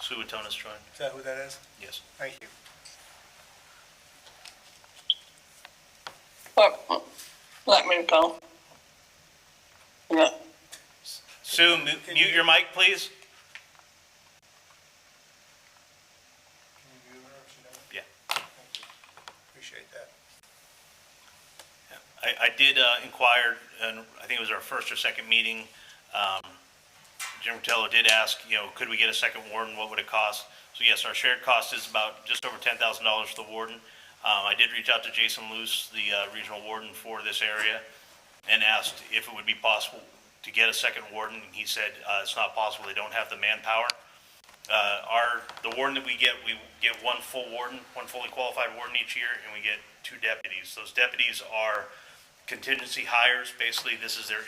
Sue Atonis joined. is that who that is? Yes. Thank you. Let me go. Yeah. Sue, mute your mic, please. Can you mute her if she does? Yeah. Thank you. Appreciate that. I did inquire, and I think it was our first or second meeting. Jim Rotella did ask, could we get a second warden? What would it cost? So yes, our shared cost is about just over $10,000 for the warden. I did reach out to Jason Luce, the regional warden for this area, and asked if it would be possible to get a second warden. And he said it's not possible. They don't have the manpower. The warden that we get one full warden, one fully qualified warden each year, and we get 2 deputies. Those deputies are contingency hires. Basically, this is their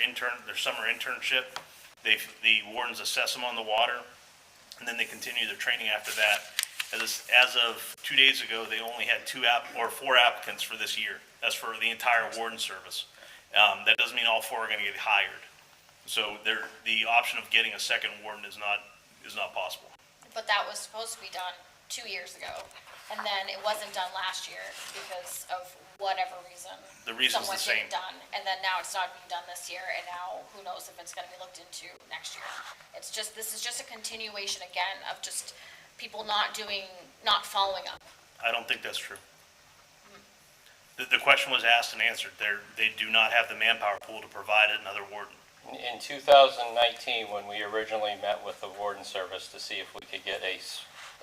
summer internship. The wardens assess them on the water, and then they continue their training after that. As of 2 days ago, they only had 4 applicants for this year. That's for the entire warden service. That doesn't mean all 4 are going to get hired. So the option of getting a second warden is not possible. But that was supposed to be done 2 years ago, and then it wasn't done last year because of whatever reason. The reason's the Someone didn't same. done, and then now it's not being done this year, and now who knows if it's gonna be looked into next year. This is just a continuation again of just people not following up. I don't think that's true. The question was asked and answered. They do not have the manpower pool to provide another warden. In 2019, when we originally met with the warden service to see if we could get a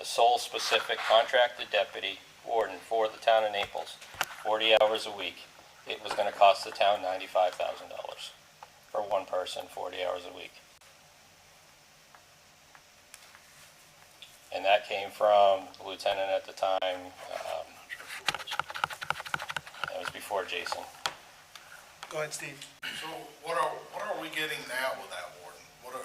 sole specific contracted deputy warden for the town of Naples, 40 hours a week, it was going to cost the town $95,000 for one person, 40 hours a week. And that came from the lieutenant at the time. That was before Jason. Go ahead, Steve. So what are we getting now with that warden? What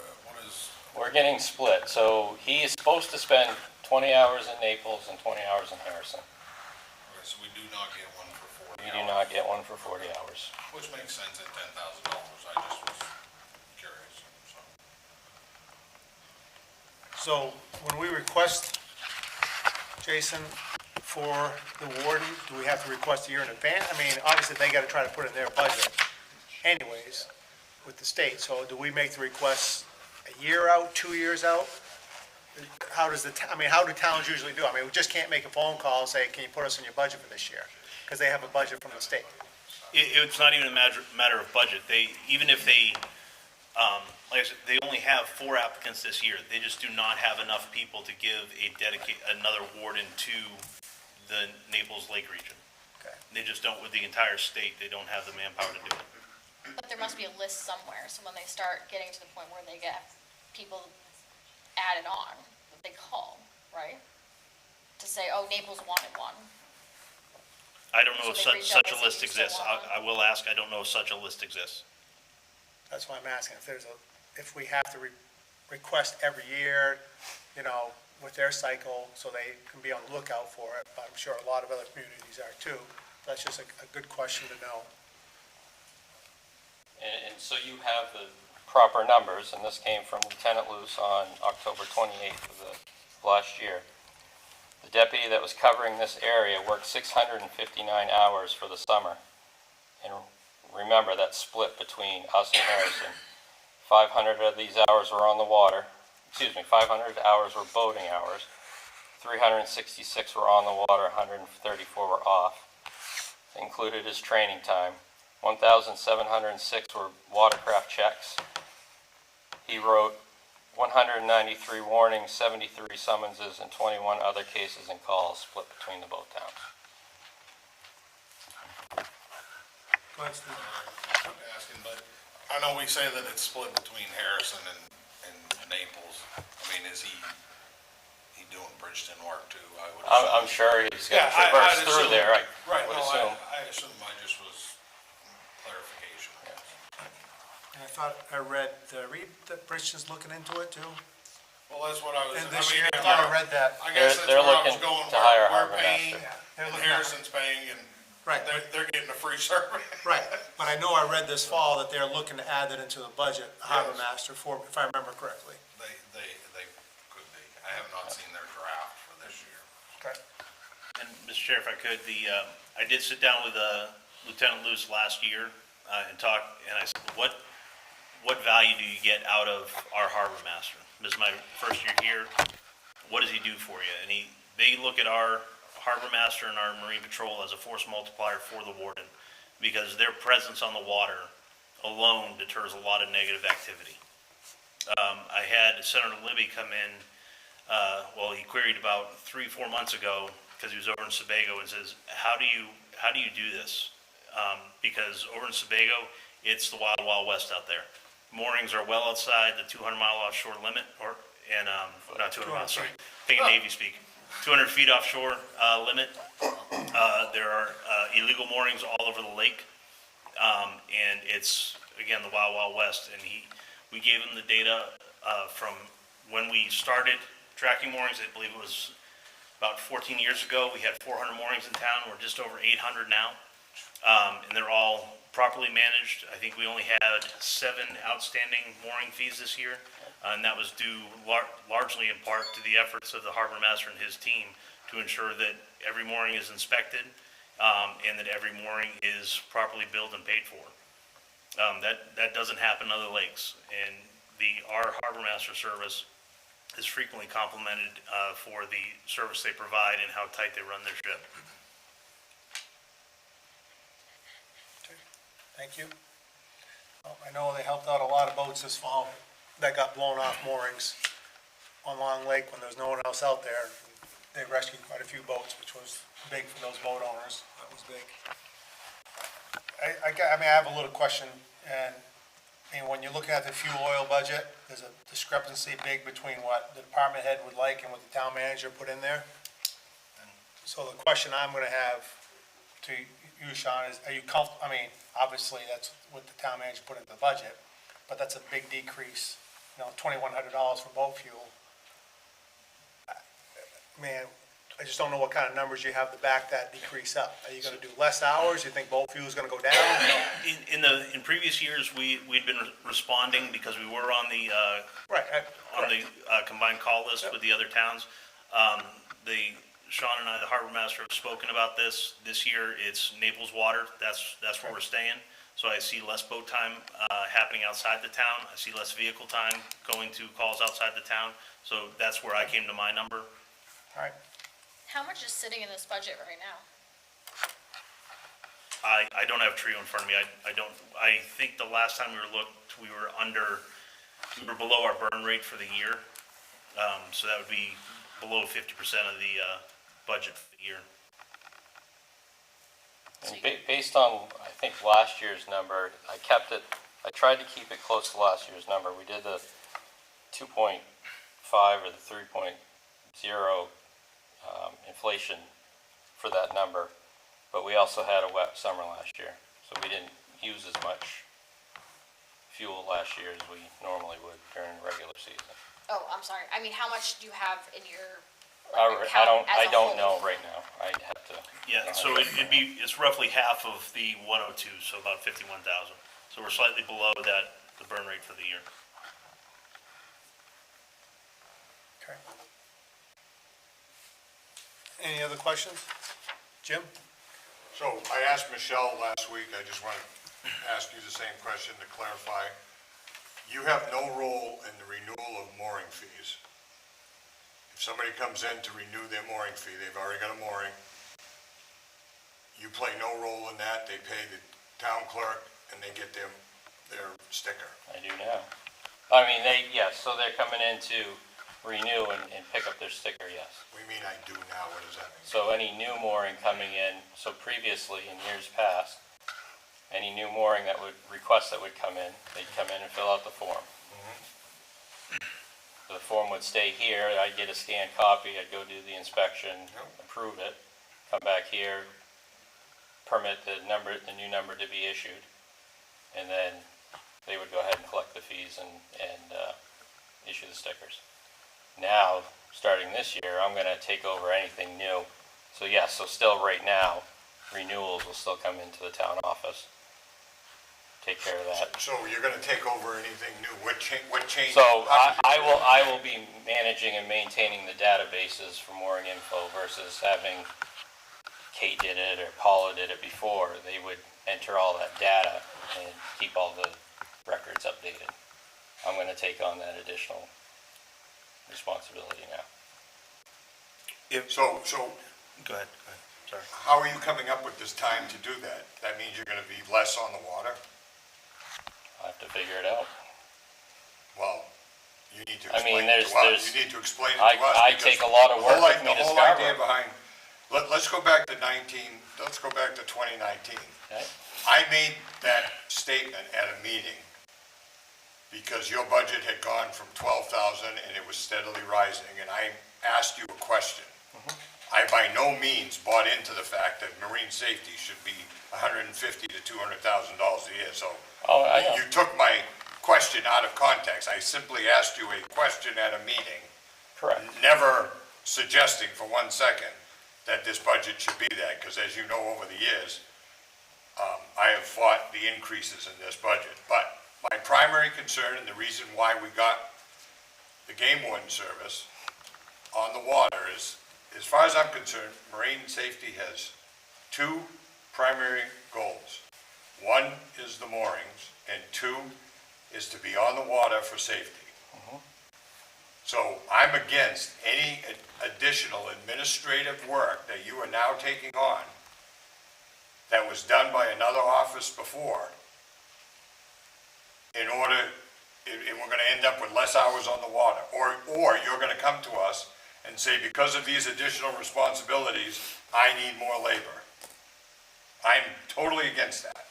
is, We're getting split. So he is supposed to spend 20 hours in Naples and 20 hours in Harrison. okay, so we do not get one for 40 We hours? do not get one for 40 hours. Which makes sense at $10,000. I just was curious, so. So when we request, Jason, for the warden, do we have to request a year in advance? I mean, obviously, they gotta try to put it in their budget anyways with the state. So do we make the requests a year out, 2 years out? How does how do towns usually do? I mean, we just can't make a phone call and say, can you put us in your budget for this year? Because they have a budget from the state. It's not even a matter of budget. Even if they, like I said, they only have 4 applicants this year. They just do not have enough people to give another warden to the Naples Lake region. Okay. They just don't, with the entire state, they don't have the manpower to do it. But there must be a list somewhere, so when they start getting to the point where they get people added on, they call, right? To say, oh, Naples wanted one. I don't know if So they reach out such a and say, list "You still exists. want I will ask, I don't know if such a list exists. That's why I'm asking if we have to request every year, with their cycle, so they can be on the lookout for it. But I'm sure a lot of other communities are too. That's just a good question to know. And so you have the proper numbers, and this came from Lieutenant Luce on October 28th of the last year. The deputy that was covering this area worked 659 hours for the summer. And remember, that's split between us and Harrison. 500 of these hours were on the water. 500 hours were boating hours. 366 were on the water, 134 were off. Included his training time. 1,706 were watercraft checks. He wrote 193 warnings, 73 summonses, and 21 other cases and calls split between the both towns. Go ahead, Steve. I'm asking, but I know we say that it's split between Harrison and Naples. I mean, is he doing Bridgeton work too? I would I'm assume. sure he's going to Yeah, traverse I'd through assume. there, I Right, would no, assume. I assume, I just was clarification. And I thought I read that Bridgeton's looking into it too. Well, that's what I was, And I this mean, year, I thought I read that. I guess that's They're where I was looking going, to hire a we're harbor paying, master. They're and looking at- Harrison's paying, and Right. they're getting a free service. Right, but I know I read this fall that they're looking to add that into the budget, harbor Yes. master, if I remember correctly. They could be. I have not seen their draft for this year. Okay. And Mr. Chair, if I could, I did sit down with Lieutenant Luce last year and talk, and I said, what value do you get out of our harbor master? This is my first year here. What does he do for you? And they look at our harbor master and our marine patrol as a force multiplier for the warden, because their presence on the water alone deters a lot of negative activity. I had Senator Libby come in, he queried about 3-4 months ago, because he was over in Sebago, and says, how do you do this? Because over in Sebago, it's the wild, wild west out there. Moorings are well outside the 200-mile offshore limit, not 200 miles, sorry, thinking Navy speak. 200 feet offshore limit. There are illegal moorings all over the lake. And it's, again, the wild, wild west. And we gave him the data from when we started tracking moorings. I believe it was about 14 years ago. We had 400 moorings in town. We're just over 800 now. And they're all properly managed. I think we only had 7 outstanding mooring fees this year. And that was due largely in part to the efforts of the harbor master and his team to ensure that every mooring is inspected, and that every mooring is properly billed and paid for. That doesn't happen in other lakes, and our harbor master service is frequently complimented for the service they provide and how tight they run their ship. Thank you. Well, I know they helped out a lot of boats this fall that got blown off moorings on Long Lake when there was no one else out there. They rescued quite a few boats, which was big for those boat owners. That was big. I mean, I have a little question, and I mean, when you're looking at the fuel oil budget, there's a discrepancy big between what the department head would like and what the town manager put in there. So the question I'm gonna have to you, Sean, is, are you comfortable, I mean, obviously, that's what the town manager put into the budget, but that's a big decrease, you know, $2,100 for boat fuel. Man, I just don't know what kind of numbers you have to back that decrease up. Are you gonna do less hours? You think boat fuel is gonna go down? In previous years, we'd been responding because we were on the, Right. combined call list with the other towns. Sean and I, the harbor master, have spoken about this. This year, it's Naples water. That's where we're staying. So I see less boat time happening outside the town. I see less vehicle time going to calls outside the town. So that's where I came to my number. All right. How much is sitting in this budget right now? I don't have Trio in front of me. I think the last time we were below our burn rate for the year. So that would be below 50% of the budget for the year. And based on, I think, last year's number, I tried to keep it close to last year's number. We did the 2.5 or the 3.0 inflation for that number, but we also had a wet summer last year, so we didn't use as much fuel last year as we normally would during the regular season. Oh, I'm sorry. I mean, how much do you have in your I account as a don't whole? know right now. I'd have to. Yeah, so it's roughly half of the 102, so about 51,000. So we're slightly below the burn rate for the year. Okay. Any other questions? Jim? So I asked Michelle last week, I just want to ask you the same question to clarify. You have no role in the renewal of mooring fees. If somebody comes in to renew their mooring fee, they've already got a mooring. You play no role in that, they pay the town clerk and they get their sticker. I do now. I mean, so they're coming in to renew and pick up their sticker, yes. What do you mean I do now, what does that mean? So any new mooring coming in, so previously in years past, any new mooring that would come in, they'd come in and fill out the form. The form would stay here, I'd get a scanned copy, I'd go do the inspection, approve it, come back here, permit the new number to be issued, and then they would go ahead and collect the fees and issue the stickers. Now, starting this year, I'm gonna take over anything new. So yes, so still right now, renewals will still come into the town office. Take care of that. So you're gonna take over anything new, what change? So I will be managing and maintaining the databases for mooring info versus having Kate did it or Paula did it before. They would enter all that data and keep all the records updated. I'm gonna take on that additional responsibility now. So Go ahead, sorry. how are you coming up with this time to do that? That means you're gonna be less on the water? I'll have to figure it out. Well, you need to I mean, explain it to us. You need to explain it to us. I because take a lot of work the whole with me to The whole Scarborough. idea behind, let's go back to 2019. Okay? I made that statement at a meeting because your budget had gone from 12,000 and it was steadily rising, and I asked you a question. I by no means bought into the fact that marine safety should be $150,000 to $200,000 a year, so Oh, I know. you took my question out of context. I simply asked you a question at a meeting, Correct. never suggesting for 1 second that this budget should be that, because as you know, over the years, I have fought the increases in this budget, but my primary concern and the reason why we got the game warden service on the water is, as far as I'm concerned, marine safety has two primary goals. One is the moorings, and two is to be on the water for safety. So I'm against any additional administrative work that you are now taking on that was done by another office before in order, and we're gonna end up with less hours on the water. Or you're gonna come to us and say, because of these additional responsibilities, I need more labor. I'm totally against that.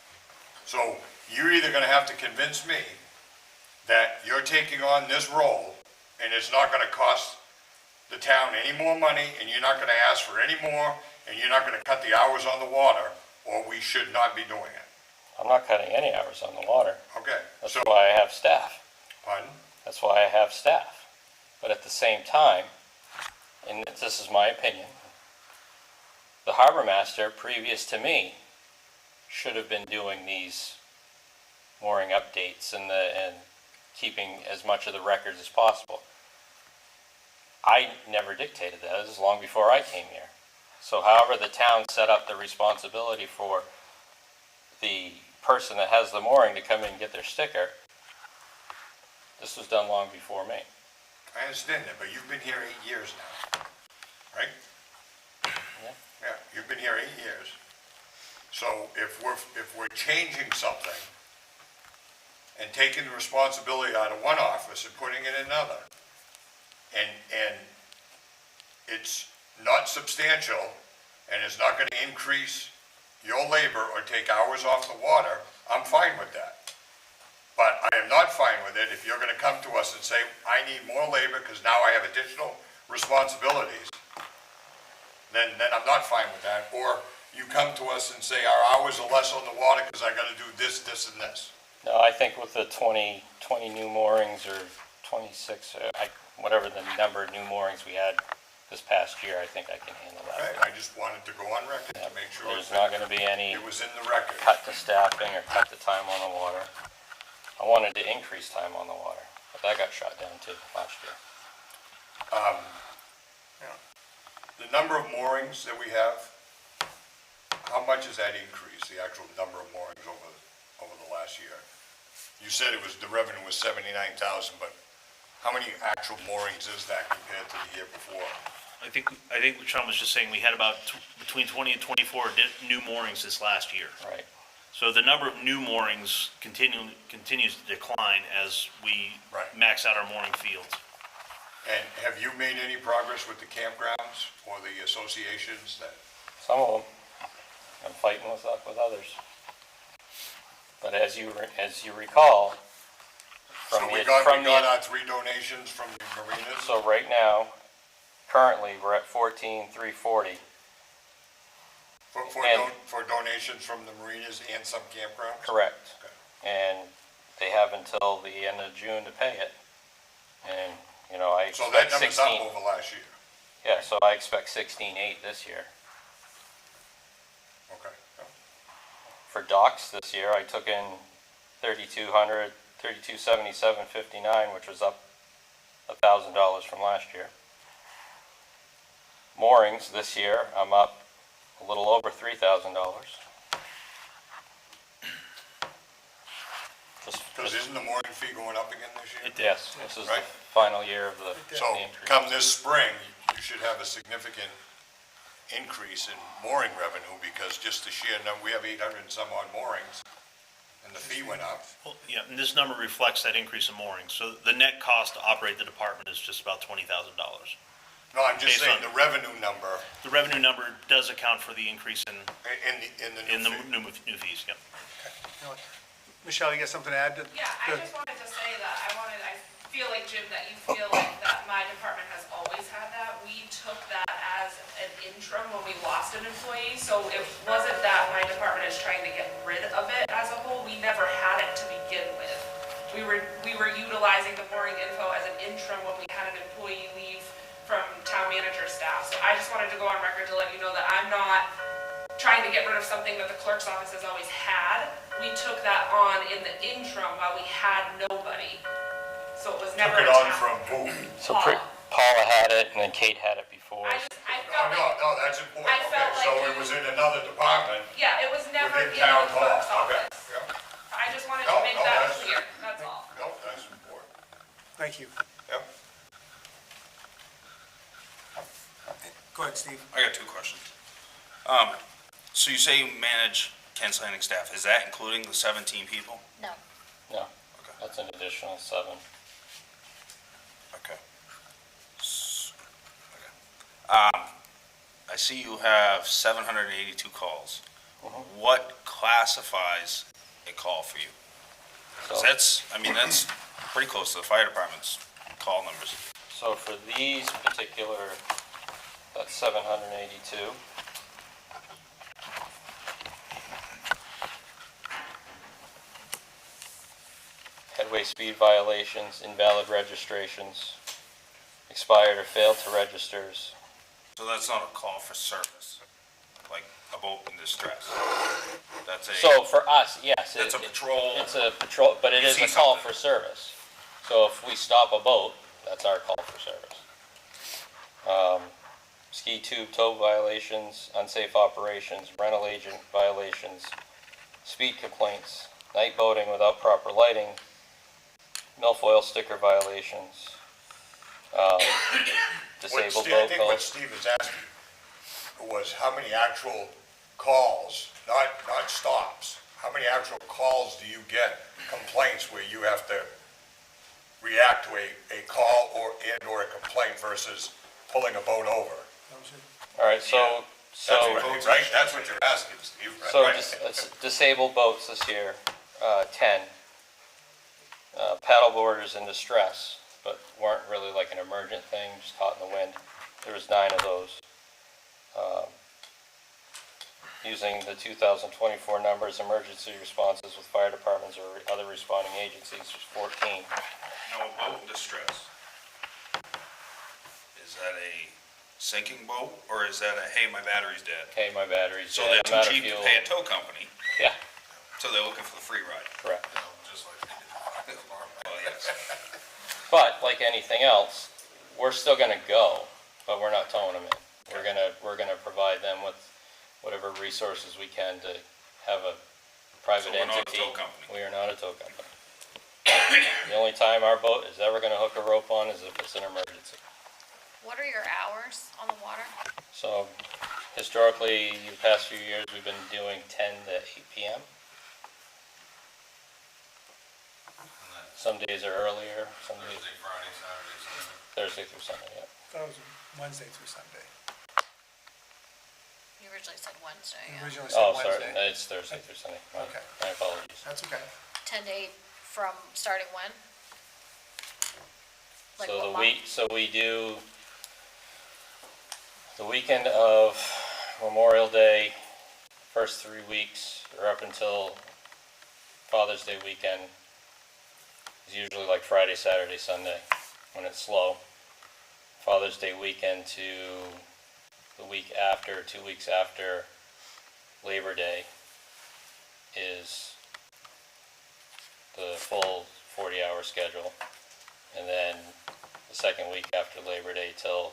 So you're either gonna have to convince me that you're taking on this role and it's not gonna cost the town any more money, and you're not gonna ask for any more, and you're not gonna cut the hours on the water, or we should not be doing it. I'm not cutting any hours on the water. Okay, That's so, why I have staff. pardon? That's why I have staff. But at the same time, and this is my opinion, the harbor master previous to me should have been doing these mooring updates and keeping as much of the records as possible. I never dictated that. This is long before I came here. So however the town set up the responsibility for the person that has the mooring to come in and get their sticker, this was done long before me. I understand that, but you've been here 8 years now, right? Yeah. Yeah, you've been here 8 years. So if we're changing something and taking the responsibility out of one office and putting it in another, and it's not substantial, and it's not gonna increase your labor or take hours off the water, I'm fine with that. But I am not fine with it if you're gonna come to us and say, I need more labor because now I have additional responsibilities. Then I'm not fine with that. Or you come to us and say, our hours are less on the water because I gotta do this, this, and this. No, I think with the 20 new moorings or 26, whatever the number of new moorings we had this past year, I think I can handle Okay, that. I just wanted to go on record to make sure There's not gonna be any it was in the record. cut to staffing or cut the time on the water. I wanted to increase time on the water, but that got shot down too last year. The number of moorings that we have, how much has that increased, the actual number of moorings over the last year? You said the revenue was 79,000, but how many actual moorings is that compared to the year before? I think what Sean was just saying, we had about between 20 and 24 new moorings this last year. Right. So the number of new moorings continues to decline as we Right. max out our mooring fields. And have you made any progress with the campgrounds or the associations that? Some of them, I'm fighting with others. But as you recall, So we got our 3 donations from the marinas? so right now, currently, we're at 14,340. For donations from the marinas and some campgrounds? Correct. Okay. And they have until the end of June to pay it. And, I So that expect number's up 16. over last year? Yeah, so I expect 16,800 this year. Okay. For docks this year, I took in 3,200, 3,277.59, which was up $1,000 from last year. Moorings this year, I'm up a little over $3,000. Because isn't the mooring fee going up again this year? Yes, this is the Right. final year of the So increase. come this spring, you should have a significant increase in mooring revenue because just the sheer number, we have 800 and some odd moorings and the fee went up. Well, yeah, and this number reflects that increase in moorings. So the net cost to operate the department is just about $20,000. No, I'm just Based saying on- the revenue number The revenue number does account for the increase in the in the new fee. new fees, yeah. Michelle, you got something to add to? Yeah, I just wanted to say that I feel like, Jim, that you feel like that my department has always had that. We took that as an interim when we lost an employee, so it wasn't that my department is trying to get rid of it as a whole. We never had it to begin with. We were utilizing the mooring info as an interim when we had an employee leave from town manager staff. So I just wanted to go on record to let you know that I'm not trying to get rid of something that the clerk's office has always had. We took that on in the interim while we had nobody. So it was never Took a it on task. from who? So Paula had it, and then Kate had it before. I No, felt like, no, that's important. I felt Okay, so like it was in another department yeah, it was never in within the town hall. clerk's Okay, office. yeah. I just wanted No, to make no, that that's- clear, that's all. No, that's important. Thank you. Yep. Go ahead, Steve. I got two questions. So you say you manage Kent's Landing staff, is that including the 17 people? No, No, that's an additional 7. Okay. I see you have 782 calls. What classifies a call for you? Because So, that's pretty close to the fire department's call numbers. so for these particular, that's 782. Headway speed violations, invalid registrations, expired or failed to registers. So that's not a call for service, like a boat in distress. That's So for us, yes. That's a patrol. It's a patrol, but it You is see a call something. for service. So if we stop a boat, that's our call for service. Ski tube tow violations, unsafe operations, rental agent violations, speed complaints, night boating without proper lighting, milfoil sticker violations, disabled I boat think what calls. Steve was asking was how many actual calls, not stops, how many actual calls do you get, complaints where you have to react to a call or a complaint versus pulling a boat over? All right, so Right, that's what you're asking, Steve, right? So Right. disabled boats this year, 10. Paddle boarders in distress, but weren't really like an emergent thing, just caught in the wind. There was 9 of those. Using the 2024 numbers, emergency responses with fire departments or other responding agencies was 14. Now, a boat in distress, is that a sinking boat, or is that a, hey, my battery's dead? Hey, my battery's So dead, they're I'm out too of cheap to fuel. pay a tow company, Yeah, so they're looking for the free ride. correct. Just like they did the fire department. Well, yes. But like anything else, we're still gonna go, but we're not towing them in. We're gonna provide them with whatever resources we can to have a private So we're not a entity. tow company. We are not a tow company. The only time our boat is ever gonna hook a rope on is if it's an emergency. what are your hours on the water? So historically, the past few years, we've been doing 10 to 8 PM. Some days are earlier, some days Thursday, Friday, Saturday, Sunday. Thursday through Sunday, yeah. That was Wednesday through Sunday. You originally said Wednesday, yeah. Originally said Oh, sorry, Wednesday. it's Thursday through Sunday. Okay. My apologies. That's okay. 10 to 8 from starting when? Like So what the month? week, so we do the weekend of Memorial Day, first 3 weeks, or up until Father's Day weekend, is usually like Friday, Saturday, Sunday, when it's slow. Father's Day weekend to the week after, 2 weeks after Labor Day is the full 40-hour schedule. And then the second week after Labor Day till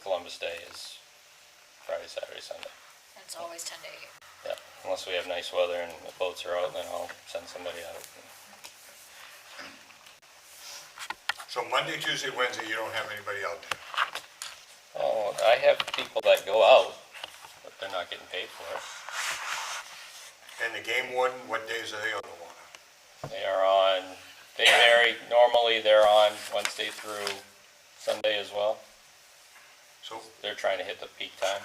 Columbus Day is Friday, Saturday, Sunday. And it's always 10 to 8. Yeah, unless we have nice weather and the boats are out, then I'll send somebody out. So Monday, Tuesday, Wednesday, you don't have anybody out there? Oh, I have people that go out, but they're not getting paid for it. And the game warden, what days are they on the water? They are on, they vary, normally they're on Wednesday through Sunday as well. So, They're trying to hit the peak time.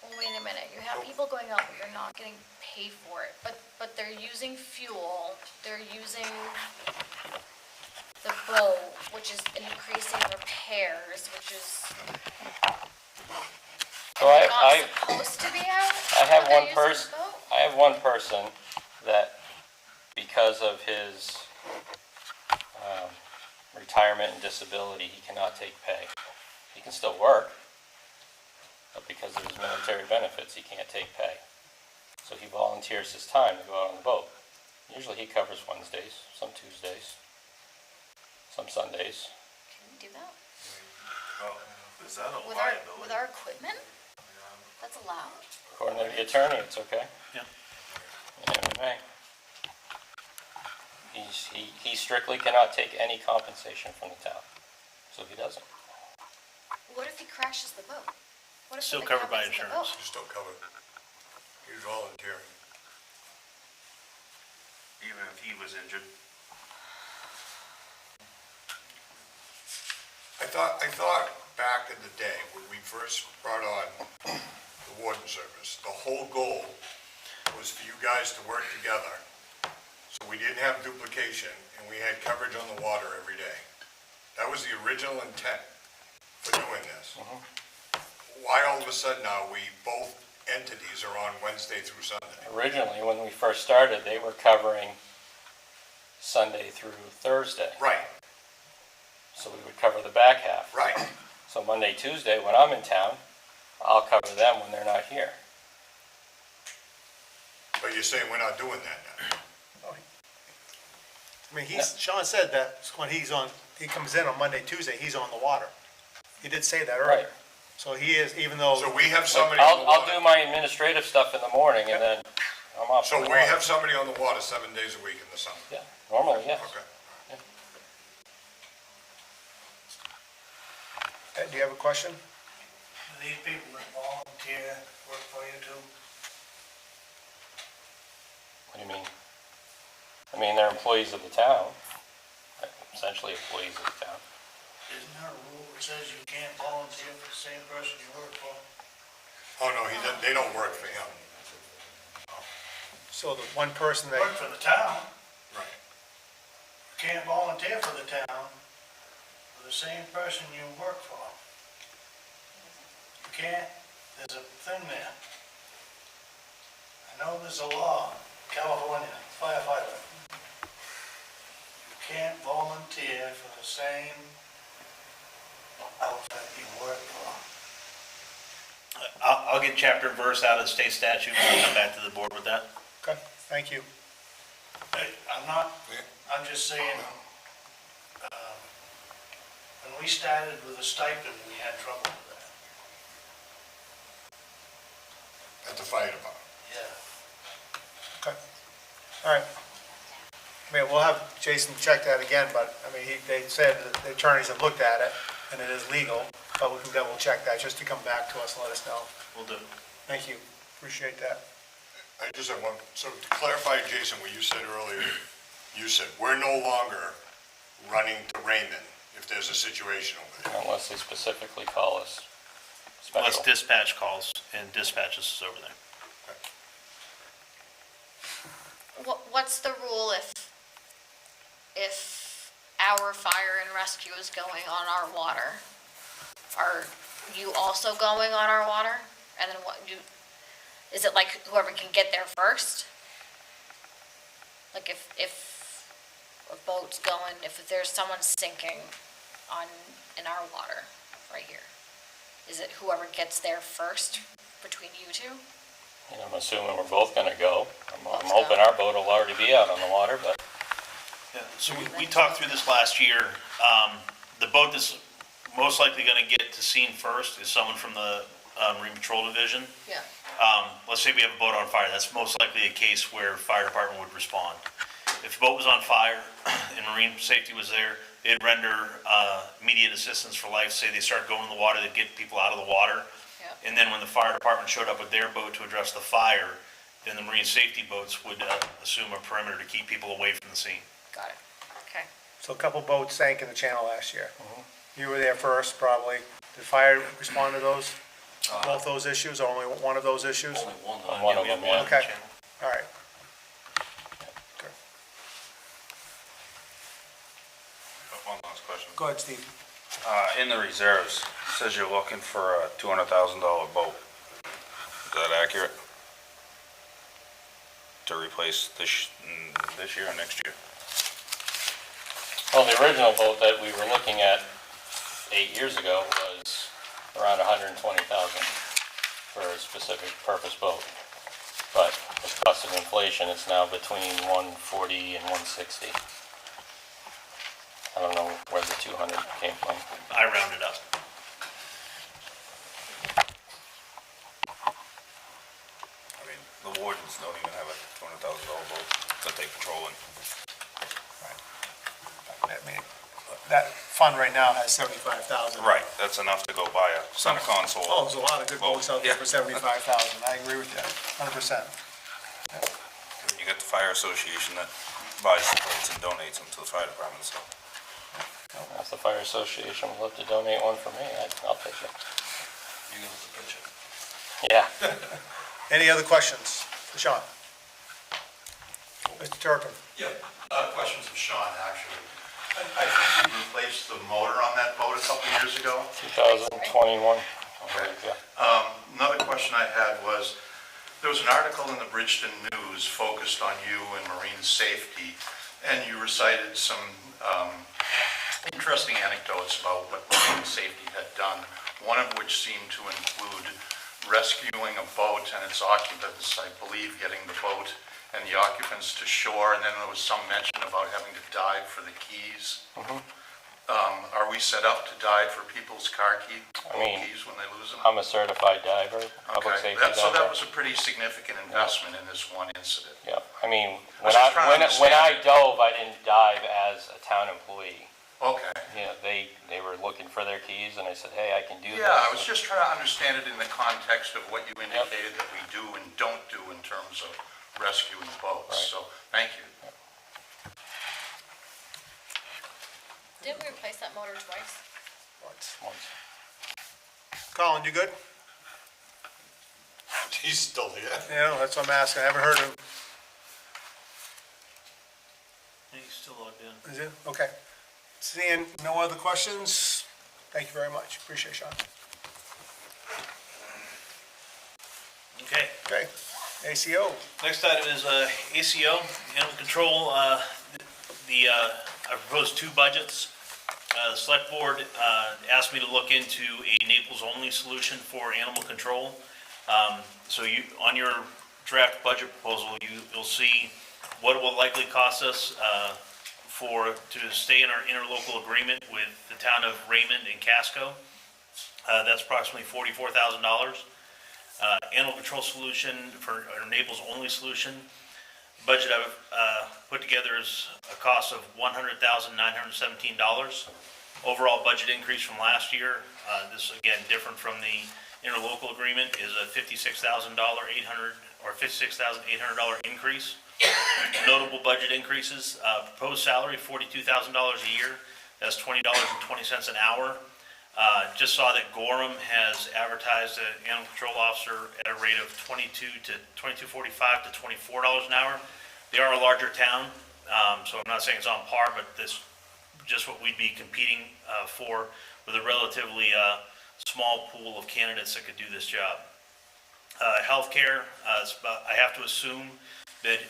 Well, wait a minute, you have people going out, but you're not getting paid for it, but they're using fuel, they're using the boat, which is increasing repairs, which is, So they're I not supposed to be out? I have but they're one using the person, boat? I have one person that, because of his retirement and disability, he cannot take pay. He can still work, but because of his military benefits, he can't take pay. So he volunteers his time to go out on the boat. Usually he covers Wednesdays, some Tuesdays, some Sundays. Can we do that? Oh, is that a With liability? our equipment? That's allowed? According to the attorney, it's okay. Yeah. In MMA. He strictly cannot take any compensation from the town, so he doesn't. What if he crashes the boat? What if Still something covered by happens to the insurance. boat? You're still covered. He's volunteering. Even if he was injured? I thought back in the day, when we first brought on the warden service, the whole goal was for you guys to work together, so we didn't have duplication, and we had coverage on the water every day. That was the original intent for doing this. Why all of a sudden now both entities are on Wednesday through Sunday? Originally, when we first started, they were covering Sunday through Thursday. Right, So we would cover the back half. right. So Monday, Tuesday, when I'm in town, I'll cover them when they're not here. But you're saying we're not doing that now? I mean, Sean said that when he comes in on Monday, Tuesday, he's on the water. He did say that earlier. So he is, even though. So we have somebody on the I'll do water. my administrative stuff in the morning and then I'm off. So on the we water. have somebody on the water 7 days a week in the summer? Yeah, normally, yes. Okay. Ed, do you have a question? These people that volunteer work for you too? What do you mean? I mean, they're employees of the town, essentially employees of the town. Isn't there a rule that says you can't volunteer for the same person you work for? Oh, no, they don't work for him. So the one person that, Work for the town, Right. you can't volunteer for the town for the same person you work for. You can't, there's a thing there. I know there's a law, California, firefighter. You can't volunteer for the same outfit you work for. I'll get chapter and verse out of the state statute and come back to the board with that. okay, thank you. Hey, I'm just saying, when we started with a stipend, we had trouble with that. At the fire department. Yeah. Okay, all right. I mean, we'll have Jason check that again, but, I mean, they said that the attorneys have looked at it, and it is legal, but we can double check that, just to come back to us and let us know. We'll do. Thank you, appreciate that. I just have one, so to clarify, Jason, what you said earlier, you said, we're no longer running to Raymond if there's a situation over there. Unless they specifically call us Unless special. dispatch calls and dispatches is over there. What's the rule if our fire and rescue is going on our water? Are you also going on our water? And then is it like whoever can get there first? Like if a boat's going, if there's someone sinking in our water right here, is it whoever gets there first between you two? And I'm assuming we're both gonna go. I'm Both hoping go. our boat will already be out on the water, but Yeah, so we talked through this last year. The boat that's most likely gonna get to scene first is someone from the Marine Patrol Division. Yeah. Let's say we have a boat on fire, that's most likely a case where fire department would respond. If the boat was on fire and marine safety was there, they'd render immediate assistance for life. Say they start going in the water, they'd get people out of the water. Yeah. And then when the fire department showed up with their boat to address the fire, then the marine safety boats would assume a perimeter to keep people away from the scene. Got it. Okay. So a couple boats sank in the channel last year. You were there first, probably. Did fire respond to those, both those issues, or only one of those issues? Only one. One of We have them, one yeah. on the Okay. channel. All right. Good. One last question. Go ahead, Steve. In the reserves, it says you're looking for a $200,000 boat. Is that accurate? To replace this year or next year? well, the original boat that we were looking at 8 years ago was around 120,000 for a specific purpose boat. But with cost of inflation, it's now between 140 and 160. I don't know where the 200 came from. I rounded up. I mean, the wardens don't even have a $200,000 boat that they patrol in. I mean, that fund right now has 75,000. Right, that's enough to go buy a center console. Oh, there's a lot of good boats out there Yeah. for 75,000. I agree with you, 100%. You got the fire association that buys the boats and donates them to the fire department, so. If the fire association would love to donate one for me, I'll take it. You can pitch it. Yeah. Any other questions for Sean? Mr. Turpin? Yeah, questions of Sean, actually. I think you replaced the motor on that boat a couple of years ago. 2021. Okay. Yeah. Another question I had was, there was an article in the Bridgeton News focused on you and marine safety, and you recited some interesting anecdotes about what marine safety had done, one of which seemed to include rescuing a boat and its occupants, I believe, getting the boat and the occupants to shore, and then there was some mention about having to dive for the keys. Are we set up to dive for people's boat keys when they lose them? I'm a certified diver, public Okay, safety so that diver. was a pretty significant investment in this one incident. Yeah, I mean, was just trying to when I understand. dove, I didn't dive as a town employee. Okay. You know, they were looking for their keys, and I said, hey, I can do this. Yeah, I was just trying to understand it in the context of what you indicated that we do and don't do in terms of rescuing boats. Right. So, thank you. Didn't we replace that motor twice? Once. Colin, you good? He's still here. Yeah, that's what I'm asking. I haven't heard him. He's still logged in. Is it? Okay. Seeing no other questions, thank you very much. Appreciate it, Sean. Okay. Okay, ACO. Next item is ACO, animal control. I proposed two budgets. The select board asked me to look into a Naples-only solution for animal control. So you, on your draft budget proposal, you'll see what it will likely cost us to stay in our interlocal agreement with the town of Raymond and Casco. That's approximately $44,000. Animal control solution for our Naples-only solution. Budget I've put together is a cost of $100,917. Overall budget increase from last year, this again different from the interlocal agreement, is a $56,800 increase. Notable budget increases, proposed salary $42,000 a year, that's $20.20 an hour. Just saw that Gorham has advertised an animal control officer at a rate of $22.45 to $24 an hour. They are a larger town, so I'm not saying it's on par, but this just what we'd be competing for with a relatively small pool of candidates that could do this job. Healthcare, I have to assume that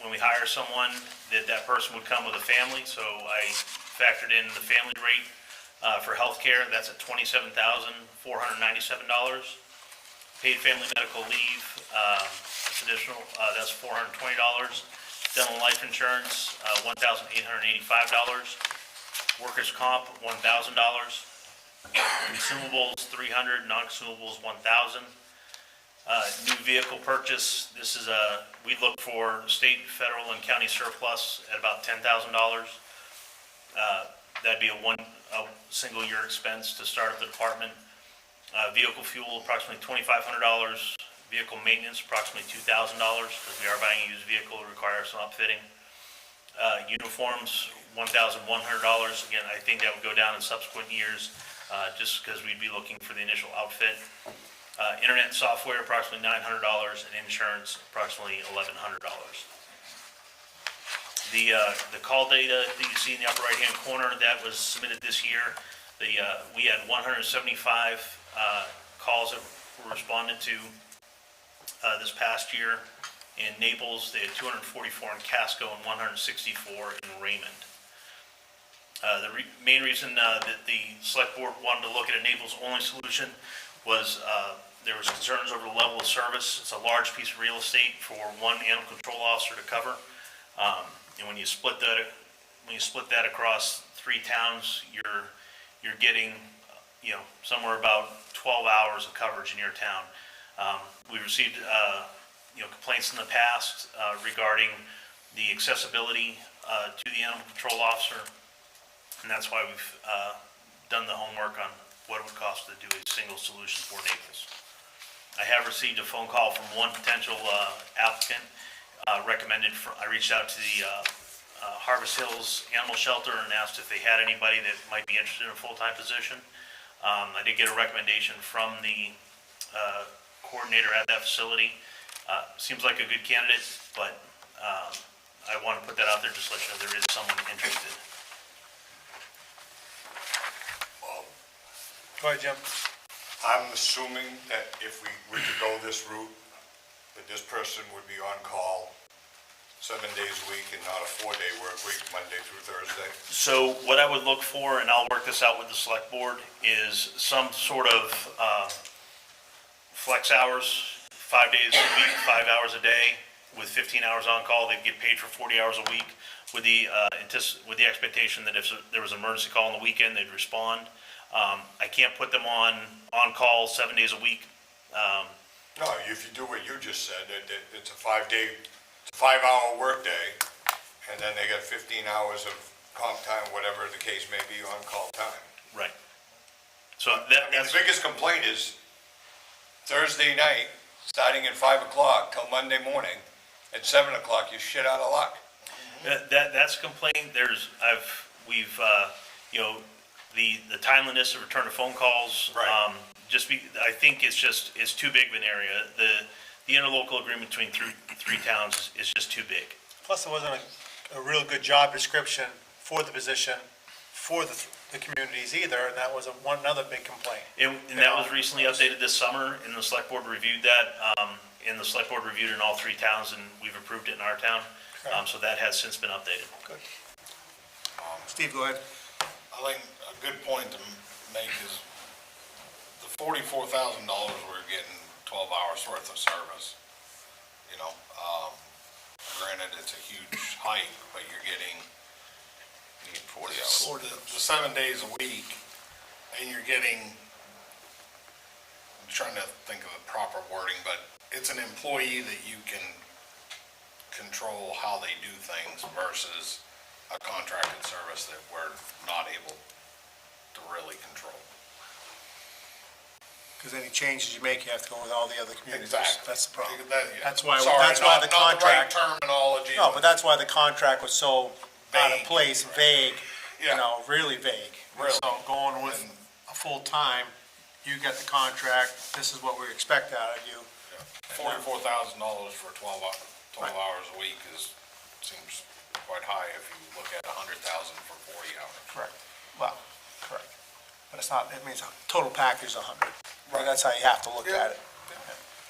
when we hire someone, that person would come with a family, so I factored in the family rate for healthcare. That's at $27,497. Paid family medical leave, that's additional, that's $420. Dental life insurance, $1,885. Workers' comp, $1,000. Consumables, $300. Non-consumables, $1,000. New vehicle purchase, this is we look for state, federal, and county surplus at about $10,000. That'd be a single year expense to start up the department. Vehicle fuel, approximately $2,500. Vehicle maintenance, approximately $2,000, because we are buying a used vehicle, it requires some upfitting. Uniforms, $1,100. Again, I think that would go down in subsequent years, just because we'd be looking for the initial outfit. Internet and software, approximately $900, and insurance, approximately $1,100. The call data that you see in the upper right-hand corner, that was submitted this year. We had 175 calls that were responded to this past year. In Naples, they had 244 in Casco and 164 in Raymond. The main reason that the select board wanted to look at a Naples-only solution was there was concerns over the level of service. It's a large piece of real estate for one animal control officer to cover. And when you split that across 3 towns, you're getting, somewhere about 12 hours of coverage in your town. We've received, complaints in the past, regarding the accessibility, to the animal control officer. And that's why we've, done the homework on what it would cost to do a single solution for Naples. I have received a phone call from one potential, applicant, I reached out to the, Harvest Hills Animal Shelter and asked if they had anybody that might be interested in a full-time position. I did get a recommendation from the coordinator at that facility. Seems like a good candidate, but I want to put that out there just to let you know there is someone interested. Go ahead, Jim. I'm assuming that if we were to go this route, that this person would be on call 7 days a week and not a 4-day work week, Monday through Thursday. So what I would look for, and I'll work this out with the select board, is some sort of flex hours, 5 days a week, 5 hours a day, with 15 hours on call. They'd get paid for 40 hours a week, with the expectation that if there was an emergency call on the weekend, they'd respond. I can't put them on call 7 days a week. No, if you do what you just said, it's a 5-hour workday, and then they get 15 hours of comp time, whatever the case may be, on call time. Right. So I mean, the biggest complaint is Thursday night, starting at 5 o'clock till Monday morning, at 7 o'clock, you're shit out of luck. that's a complaint. The timeliness of return of phone calls. Right. I think it's too big of an area. The interlocal agreement between three towns is just too big. Plus, there wasn't a real good job description for the position for the communities either, and that was another big complaint. And that was recently updated this summer, and the select board reviewed that. And the select board reviewed it in all 3 towns, and we've approved it in our town. So that has since been updated. Good. Steve, go ahead. I think a good point to make is the $44,000 we're getting 12 hours worth of service. Granted, it's a huge hike, but you're getting 40 hours. The 7 days a week, and you're getting, I'm trying to think of the proper wording, but it's an employee that you can control how they do things versus a contracted service that we're not able to really control. Because any changes you make, you have to go with all the other communities. Exactly. That's the problem. Yeah. That's why Sorry, the not contract. the right terminology. No, but that's why the contract was so out of Vague. place, vague, Yeah. really vague. Really. So going with a full-time, you get the contract, this is what we expect out of you. $44,000 for 12 hours a week seems quite high if you look at 100,000 for 40 hours. Correct. Well, correct. But it's not, it means a total package is 100. Right. That's how you have to look at it.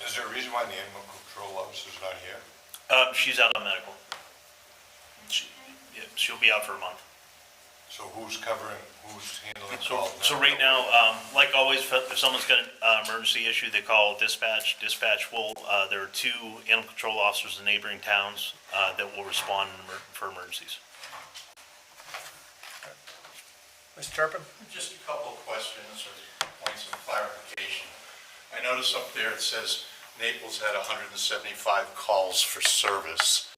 Is there a reason why the animal control officer's not here? She's out on medical. She'll be out for a month. So who's handling calls now? So right now, like always, if someone's got an emergency issue, they call dispatch. Dispatch there are 2 animal control officers in neighboring towns that will respond for emergencies. Mr. Turpin? Just a couple of questions or points of clarification. I notice up there it says Naples had 175 calls for service.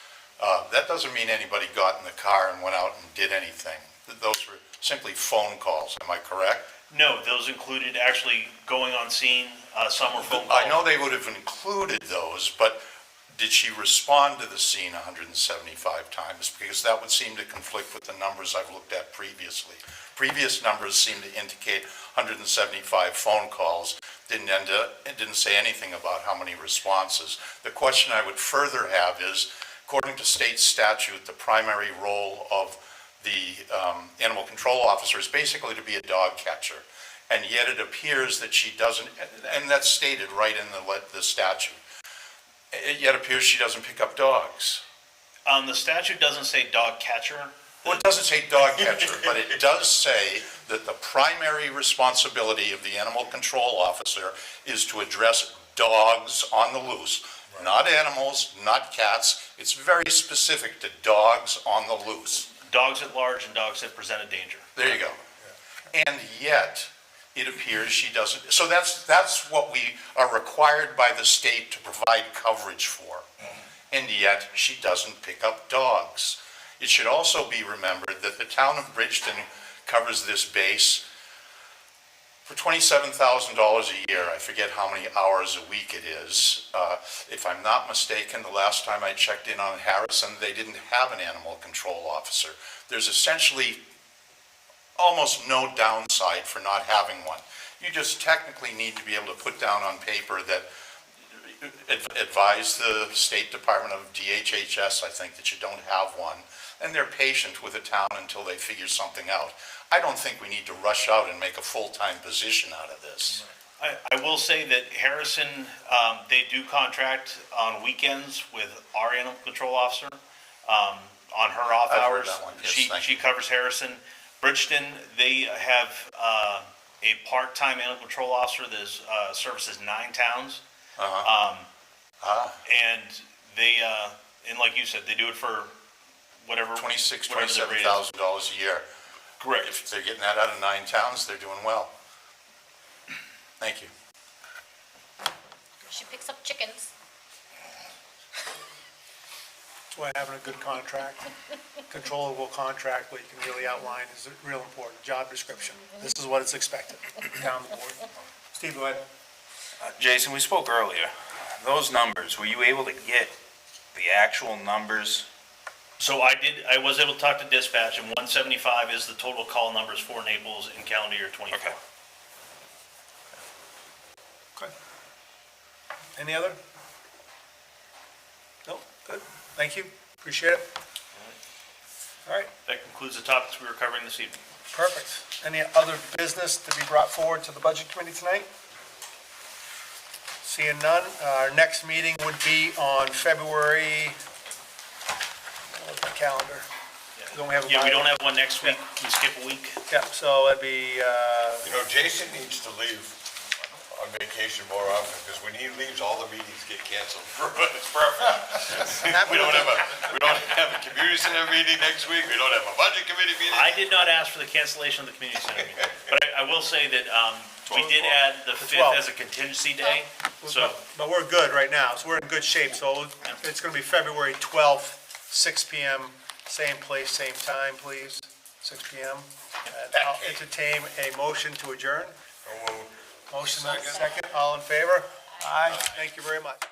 That doesn't mean anybody got in the car and went out and did anything. Those were simply phone calls, am I correct? No, those included actually going on scene. Some were phone calls. I know they would have included those, but did she respond to the scene 175 times? Because that would seem to conflict with the numbers I've looked at previously. Previous numbers seem to indicate 175 phone calls. It didn't say anything about how many responses. The question I would further have is, according to state statute, the primary role of the animal control officer is basically to be a dog catcher. And yet it appears that she doesn't, and that's stated right in the statute. It yet appears she doesn't pick up dogs. The statute doesn't say dog catcher. Well, it doesn't say dog catcher, but it does say that the primary responsibility of the animal control officer is to address dogs on the loose, not animals, not cats. It's very specific to dogs on the loose. Dogs at large and dogs that present a danger. There you go. And yet, it appears she doesn't, so that's what we are required by the state to provide coverage for. And yet, she doesn't pick up dogs. It should also be remembered that the town of Bridgeton covers this base for $27,000 a year. I forget how many hours a week it is. If I'm not mistaken, the last time I checked in on Harrison, they didn't have an animal control officer. There's essentially almost no downside for not having one. You just technically need to be able to put down on paper that advise the State Department of DHHS, I think, that you don't have one, and they're patient with the town until they figure something out. I don't think we need to rush out and make a full-time position out of this. I will say that Harrison, they do contract on weekends with our animal control officer, on her off I've heard hours. that one. Yes, thank She covers Harrison. Bridgeton, they have, a part-time animal control officer that services 9 towns. And they, and like you said, they do it for whatever. $26,000, whatever their rate is. $27,000 a year. Correct. If they're getting that out of 9 towns, they're doing well. Thank you. She picks up chickens. That's why having a good contract, controllable contract, what you can really outline is real important. Job description. This is what is expected down the board. Steve, go ahead. Jason, we spoke earlier. Those numbers, were you able to get the actual numbers? So I was able to talk to dispatch, and 175 is the total call numbers for Naples in calendar year 24. Okay. Okay. Any other? No, good. Thank you. Appreciate it. All right, That concludes the topics we were covering this evening. perfect. Any other business to be brought forward to the Budget Committee tonight? Seeing none, our next meeting would be on February, what's my calendar? Don't we have a Yeah, we Bible? don't have one next week. We skip a week. Yeah, so that'd be, You know, Jason needs to leave on vacation more often, because when he leaves, all the meetings get canceled. It's perfect. We don't have a community center meeting next week, we don't have a budget committee meeting. I did not ask for the cancellation of the community center meeting, but I will say that, we did add the 5th as a contingency day, so. but we're good right now, so we're in good shape. So it's gonna be February 12th, 6 PM, same place, same time, please, 6 PM. And I'll entertain a motion to adjourn. Motion, second, all in favor? Aye, thank you very much.